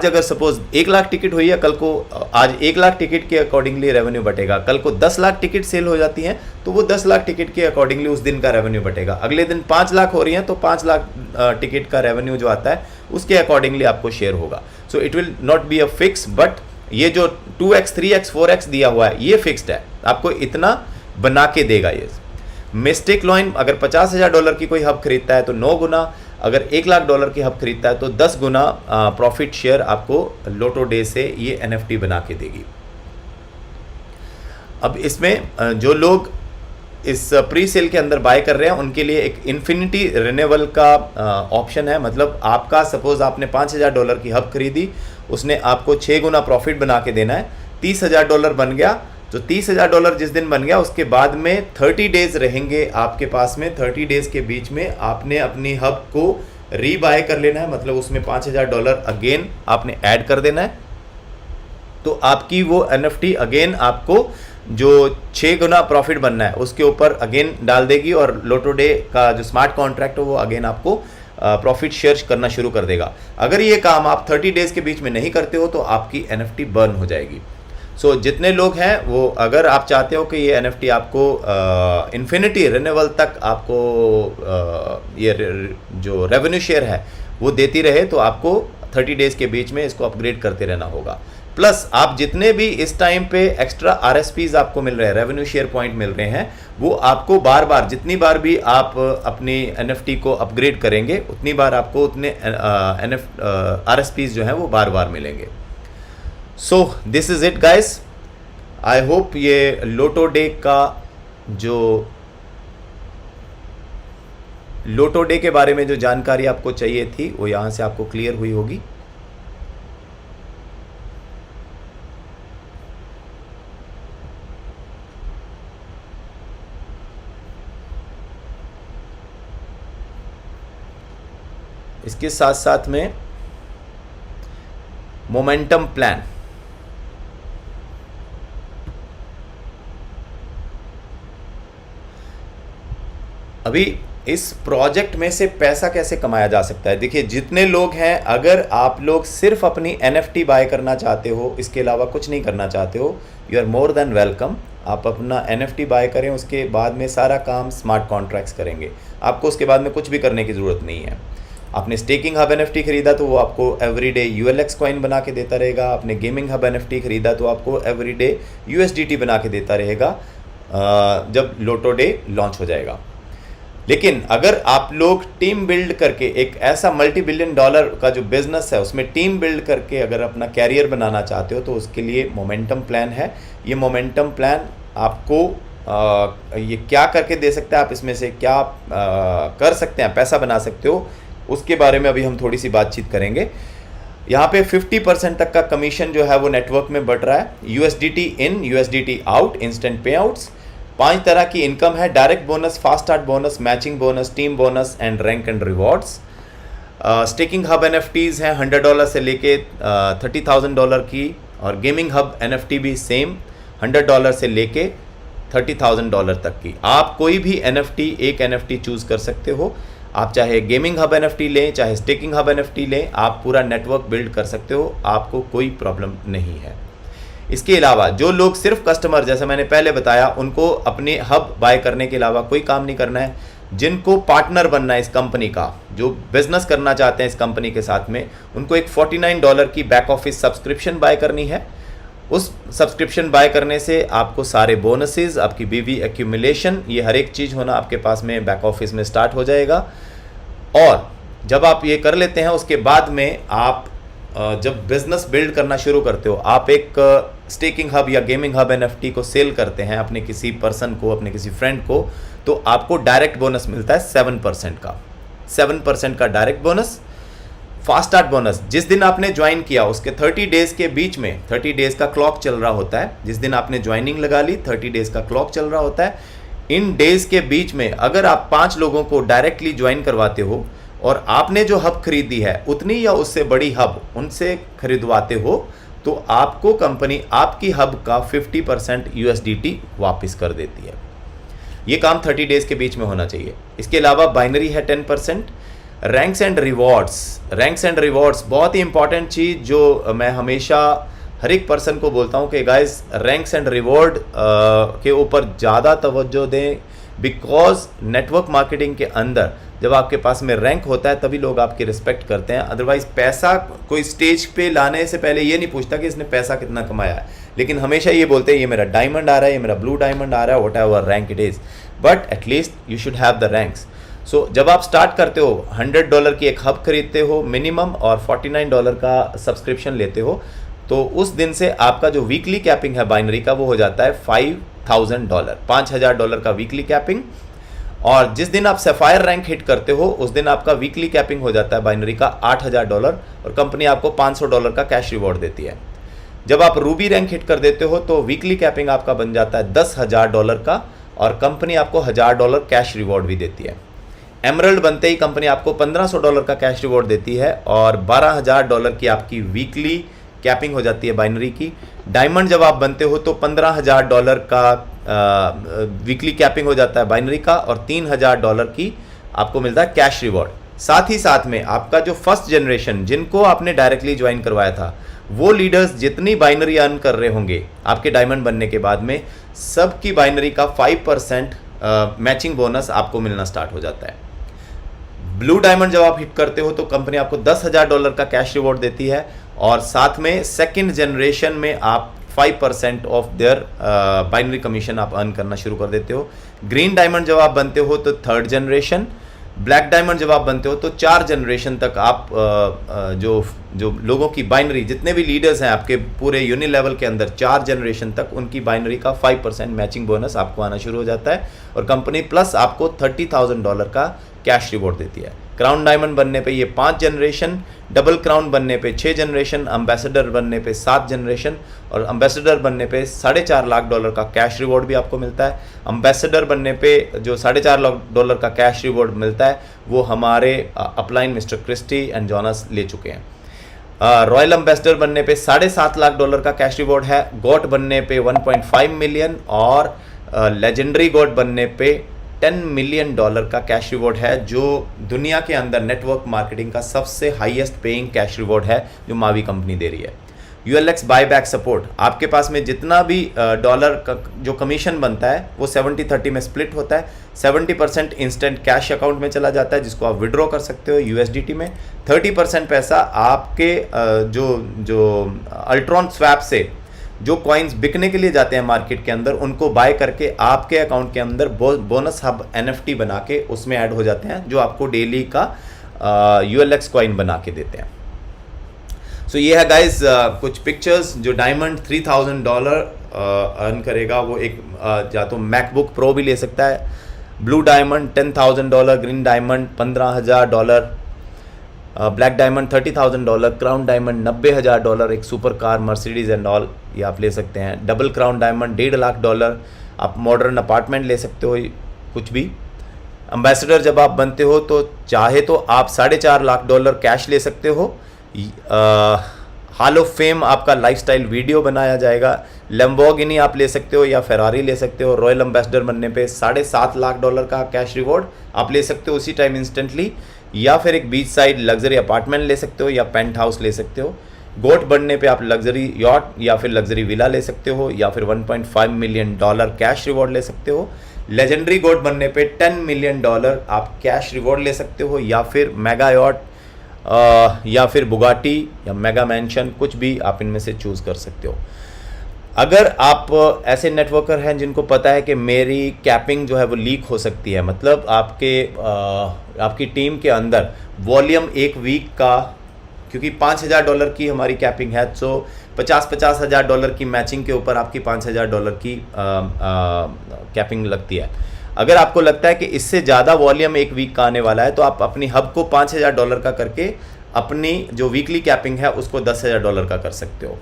अगर सपोज 1 लाख टिकट हुई है, कल को आज 1 लाख टिकट के अकॉर्डिंगली रेवेन्यू बटेगा, कल को 10 लाख टिकट सेल हो जाती हैं तो वो 10 लाख टिकट के अकॉर्डिंगली उस दिन का रेवेन्यू बटेगा। अगले दिन 5 लाख हो रही हैं तो 5 लाख टिकट का रेवेन्यू जो आता है उसके अकॉर्डिंगली आपको शेयर होगा। So it will not be a fix, but ये जो 2x 3x 4x दिया हुआ है ये फिक्स्ड है, आपको इतना बना के देगा ये। मिस्टेक लॉइन अगर $50,000 की कोई हब खरीदता है तो 9 गुना, अगर $1 लाख की हब खरीदता है तो 10 गुना प्रॉफिट शेयर आपको लोटो डे से ये NFT बना के देगी। अब इसमें जो लोग इस प्री सेल के अंदर बाय कर रहे हैं उनके लिए एक इन्फिनिटी रिन्यूअल का ऑप्शन है। मतलब आपका सपोज आपने $5,000 की हब खरीदी, उसने आपको 6 गुना प्रॉफिट बना के देना है, $30,000 बन गया। तो $30,000 जिस दिन बन गया उसके बाद में 30 डेज रहेंगे आपके पास में। 30 डेज के बीच में आपने अपनी हब को रीबाय कर लेना है, मतलब उसमें $5,000 अगेन आपने ऐड कर देना है, तो आपकी वो NFT अगेन आपको जो 6 गुना प्रॉफिट बनना है उसके ऊपर अगेन डाल देगी, और लोटो डे का जो स्मार्ट कॉन्ट्रैक्ट हो वो अगेन आपको प्रॉफिट शेयर करना शुरू कर देगा। अगर ये काम आप 30 डेज के बीच में नहीं करते हो तो आपकी NFT बर्न हो जाएगी। सो जितने लोग हैं वो, अगर आप चाहते हो कि ये NFT आपको इन्फिनिटी रिन्यूअल तक आपको ये जो रेवेन्यू शेयर है वो देती रहे, तो आपको 30 डेज के बीच में इसको अपग्रेड करते रहना होगा। प्लस आप जितने भी इस टाइम पे एक्स्ट्रा RSPs आपको मिल रहे हैं, रेवेन्यू शेयर पॉइंट मिल रहे हैं, वो आपको बार बार, जितनी बार भी आप अपनी NFT को अपग्रेड करेंगे उतनी बार आपको उतने RSPs जो हैं वो बार बार मिलेंगे। सो this is it guys, I hope ये लोटो डे का जो लोटो डे के बारे में जो जानकारी आपको चाहिए थी वो यहाँ से आपको क्लियर हुई होगी। इसके साथ साथ में मोमेंटम प्लान, अभी इस प्रोजेक्ट में से पैसा कैसे कमाया जा सकता है। देखिए जितने लोग हैं, अगर आप लोग सिर्फ अपनी NFT बाय करना चाहते हो, इसके अलावा कुछ नहीं करना चाहते हो, you are more than welcome. आप अपना NFT बाय करें, उसके बाद में सारा काम स्मार्ट कॉन्ट्रैक्ट्स करेंगे, आपको उसके बाद में कुछ भी करने की ज़रूरत नहीं है। आपने स्टेकिंग हब NFT खरीदा तो वो आपको एवरीडे ULX कॉइन बना के देता रहेगा। आपने गेमिंग हब NFT खरीदा तो आपको एवरीडे USDT बना के देता रहेगा जब लोटो डे लॉन्च हो जाएगा। लेकिन अगर आप लोग टीम बिल्ड करके एक ऐसा $multi-billion का जो बिजनेस है उसमें टीम बिल्ड करके अगर अपना कैरियर बनाना चाहते हो, तो उसके लिए मोमेंटम प्लान है। ये मोमेंटम प्लान आपको ये क्या करके दे सकता है, आप इसमें से क्या कर सकते हैं, पैसा बना सकते हो, उसके बारे में अभी हम थोड़ी सी बातचीत करेंगे। यहाँ पे 50% तक का कमीशन जो है वो नेटवर्क में बढ़ रहा है। USDT इन, USDT आउट, इंस्टेंट पे आउट्स, 5 तरह की इनकम है। Direct bonus, fast start bonus, matching bonus, team bonus and rank and rewards. Staking hub NFTs हैं $100 से लेके $30,000 की, और गेमिंग हब NFT भी सेम $100 से लेके $30,000 तक की। आप कोई भी एक NFT चूज़ कर सकते हो। आप चाहे गेमिंग हब NFT लें, चाहे स्टेकिंग हब NFT लें, आप पूरा नेटवर्क बिल्ड कर सकते हो, आपको कोई प्रॉब्लम नहीं है। इसके अलावा जो लोग सिर्फ कस्टमर, जैसे मैंने पहले बताया, उनको अपने हब बाय करने के अलावा कोई काम नहीं करना है। जिनको पार्टनर बनना है इस कंपनी का, जो बिजनेस करना चाहते हैं इस कंपनी के साथ में, उनको एक $49 की बैक ऑफिस सब्सक्रिप्शन बाय करनी है। उस सब्सक्रिप्शन बाय करने से आपको सारे बोनसेस, आपकी BV एक्यूमुलेशन, ये हर एक चीज़ होना आपके पास में बैक ऑफिस में स्टार्ट हो जाएगा। और जब आप ये कर लेते हैं, उसके बाद में आप जब बिजनेस बिल्ड करना शुरू करते हो, आप एक स्टेकिंग हब या गेमिंग हब NFT को सेल करते हैं अपने किसी पर्सन को, अपने किसी फ्रेंड को, तो आपको डायरेक्ट बोनस मिलता है 7% का direct bonus. Fast start bonus, जिस दिन आपने ज्वाइन किया उसके 30 डेज के बीच में, 30 डेज का क्लॉक चल रहा होता है। जिस दिन आपने ज्वाइनिंग लगा ली, 30 डेज का क्लॉक चल रहा होता है। इन डेज के बीच में अगर आप 5 लोगों को डायरेक्टली ज्वाइन करवाते हो और आपने जो हब खरीदी है उतनी या उससे बड़ी हब उनसे खरीदवाते हो, तो आपको कंपनी आपकी हब का 50% USDT वापस कर देती है। ये काम 30 डेज के बीच में होना चाहिए। इसके अलावा बाइनरी है 10%। रैंक्स एंड रिवॉर्ड्स बहुत ही इंपॉर्टेंट चीज़, जो मैं हमेशा हर एक पर्सन को बोलता हूँ कि गाइस रैंक्स एंड रिवॉर्ड के ऊपर ज़्यादा तवज्जो दें, बिकॉज नेटवर्क मार्केटिंग के अंदर जब आपके पास में रैंक होता है तभी लोग आपकी रिस्पेक्ट करते हैं। अदरवाइज पैसा कोई स्टेज पे लाने से पहले ये नहीं पूछता कि इसने पैसा कितना कमाया है, लेकिन हमेशा ये बोलते हैं ये मेरा डायमंड आ रहा है, ये मेरा ब्लू डायमंड आ रहा है, whatever rank it is, but at least you should have the ranks. So जब आप स्टार्ट करते हो, $100 की एक हब खरीदते हो मिनिमम और $49 का सब्सक्रिप्शन लेते हो, तो उस दिन से आपका जो वीकली कैपिंग है बाइनरी का वो हो जाता है $5,000 का वीकली कैपिंग। और जिस दिन आप सफायर रैंक हिट करते हो उस दिन आपका वीकली कैपिंग हो जाता है बाइनरी का $8,000 और कंपनी आपको $500 का कैश रिवॉर्ड देती है। जब आप रूबी रैंक हिट कर देते हो तो वीकली कैपिंग आपका बन जाता है $10,000 का और कंपनी आपको $1,000 कैश रिवॉर्ड भी देती है। एमरल्ड बनते ही कंपनी आपको $1,500 का कैश रिवॉर्ड देती है और $12,000 की आपकी वीकली कैपिंग हो जाती है बाइनरी की। डायमंड जब आप बनते हो तो $15,000 का वीकली कैपिंग हो जाता है बाइनरी का और $3,000 की आपको मिलता है कैश रिवॉर्ड। साथ ही साथ में आपका जो फर्स्ट जनरेशन जिनको आपने डायरेक्टली ज्वाइन करवाया था, वो लीडर्स जितनी बाइनरी अर्न कर रहे होंगे आपके डायमंड बनने के बाद में, सबकी बाइनरी का 5% मैचिंग बोनस आपको मिलना स्टार्ट हो जाता है। ब्लू डायमंड जब आप हिट करते हो तो कंपनी आपको $10,000 का कैश रिवॉर्ड देती है और साथ में सेकंड जनरेशन में आप 5% ऑफ देयर बाइनरी कमीशन आप अर्न करना शुरू कर देते हो। ग्रीन डायमंड जब आप बनते हो तो 3rd जनरेशन, ब्लैक डायमंड जब आप बनते हो तो 4 जनरेशन तक आप जो लोगों की बाइनरी, जितने भी लीडर्स हैं आपके पूरे यूनिट लेवल के अंदर, 4 जनरेशन तक उनकी बाइनरी का 5% मैचिंग बोनस आपको आना शुरू हो जाता है और कंपनी प्लस आपको $30,000 का कैश रिवॉर्ड देती है। क्राउन डायमंड बनने पे ये 5 जनरेशन, डबल क्राउन बनने पे 6 जनरेशन, एम्बेसडर बनने पे 7 जनरेशन, और एम्बेसडर बनने पे $4.5 लाख का कैश रिवॉर्ड भी आपको मिलता है। एम्बेसडर बनने पे जो $4.5 लाख का कैश रिवॉर्ड मिलता है वो हमारे upline mister Christie and Jonas ले चुके हैं। रॉयल एम्बेसडर बनने पे $7.5 लाख का कैश रिवॉर्ड है। गॉट बनने पे 1.5 मिलियन और लेजेंडरी गॉट बनने पे $10 मिलियन का कैश रिवॉर्ड है, जो दुनिया के अंदर नेटवर्क मार्केटिंग का सबसे हाईएस्ट पेइंग कैश रिवॉर्ड है जो मावी कंपनी दे रही है। ULX बायबैक सपोर्ट, आपके पास में जितना भी डॉलर का जो कमीशन बनता है वो 70-30 में स्प्लिट होता है। 70% इंस्टेंट कैश अकाउंट में चला जाता है जिसको आप विड्रॉ कर सकते हो USDT में। 30% पैसा आपके जो अल्ट्रॉन स्वैप से जो कॉइन्स बिकने के लिए जाते हैं मार्केट के अंदर, उनको बाय करके आपके अकाउंट के अंदर बोनस हब NFT बना के उसमें ऐड हो जाते हैं, जो आपको डेली का ULX कॉइन बना के देते हैं। सो ये है गाइज कुछ पिक्चर्स। जो डायमंड $3000 अर्न करेगा वो एक या तो मैकबुक प्रो भी ले सकता है। Blue diamond $10,000, green diamond $15,000, black diamond $30,000, crown diamond $90,000, एक super car Mercedes and all ये आप ले सकते हैं। डबल क्राउन डायमंड $1.5 लाख, आप मॉडर्न अपार्टमेंट ले सकते हो, कुछ भी। एम्बेसडर जब आप बनते हो तो चाहे तो आप $4.5 लाख कैश ले सकते हो। हॉल ऑफ फेम आपका लाइफस्टाइल वीडियो बनाया जाएगा। लैम्बोर्गिनी आप ले सकते हो या फेरारी ले सकते हो। रॉयल एम्बेसडर बनने पे $7.5 लाख का कैश रिवॉर्ड आप ले सकते हो उसी टाइम इंस्टेंटली, या फिर एक बीच साइड लग्जरी अपार्टमेंट ले सकते हो या पेंट हाउस ले सकते हो। गोट बनने पे आप लग्जरी यॉट या फिर लग्जरी विला ले सकते हो, या फिर $1.5 मिलियन कैश रिवॉर्ड ले सकते हो। लेजेंडरी गोट बनने पे $10 मिलियन आप कैश रिवॉर्ड ले सकते हो, या फिर मेगा यॉट या फिर बुगाटी या मेगा मैंशन, कुछ भी आप इनमें से चूज़ कर सकते हो। अगर आप ऐसे नेटवर्कर हैं जिनको पता है कि मेरी कैपिंग जो है वो लीक हो सकती है, मतलब आपकी टीम के अंदर वॉल्यूम एक वीक का, क्योंकि $5,000 की हमारी कैपिंग है, तो $50,000 की मैचिंग के ऊपर आपकी $5,000 की कैपिंग लगती है। अगर आपको लगता है कि इससे ज़्यादा वॉल्यूम एक वीक का आने वाला है तो आप अपनी हब को $5,000 का करके अपनी जो वीकली कैपिंग है उसको $10,000 का कर सकते हो।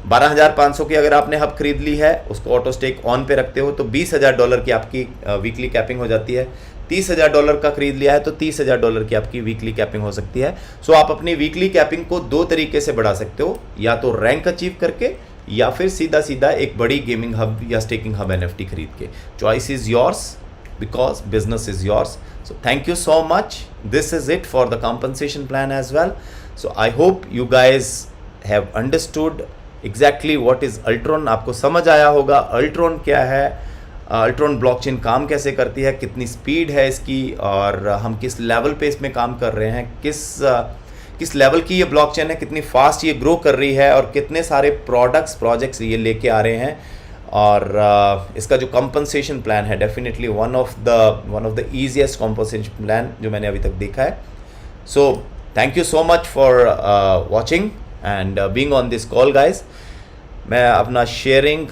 12,500 की अगर आपने हब खरीद ली है, उसको ऑटो स्टेक ऑन पे रखते हो तो $20,000 की आपकी वीकली कैपिंग हो जाती है। $30,000 का खरीद लिया है तो $30,000 की आपकी वीकली कैपिंग हो सकती है। सो आप अपनी वीकली कैपिंग को 2 तरीके से बढ़ा सकते हो, या तो रैंक अचीव करके या फिर सीधा सीधा एक बड़ी गेमिंग हब या स्टेकिंग हब NFT खरीद के। Choice is yours because business is yours. So thank you so much. This is it for the compensation plan as well. So I hope you guys have understood exactly what is Ultron. आपको समझ आया होगा Ultron क्या है, Ultron blockchain काम कैसे करती है, कितनी स्पीड है इसकी, और हम किस लेवल पे इसमें काम कर रहे हैं, किस लेवल की ये ब्लॉकचेन है, कितनी फास्ट ये ग्रो कर रही है, और कितने सारे प्रोजेक्ट्स ये लेके आ रहे हैं। और इसका जो कंपनसेशन प्लान है definitely one of the easiest compensation plan जो मैंने अभी तक देखा है। So thank you so much for watching and being on this call guys. मैं अपना शेयरिंग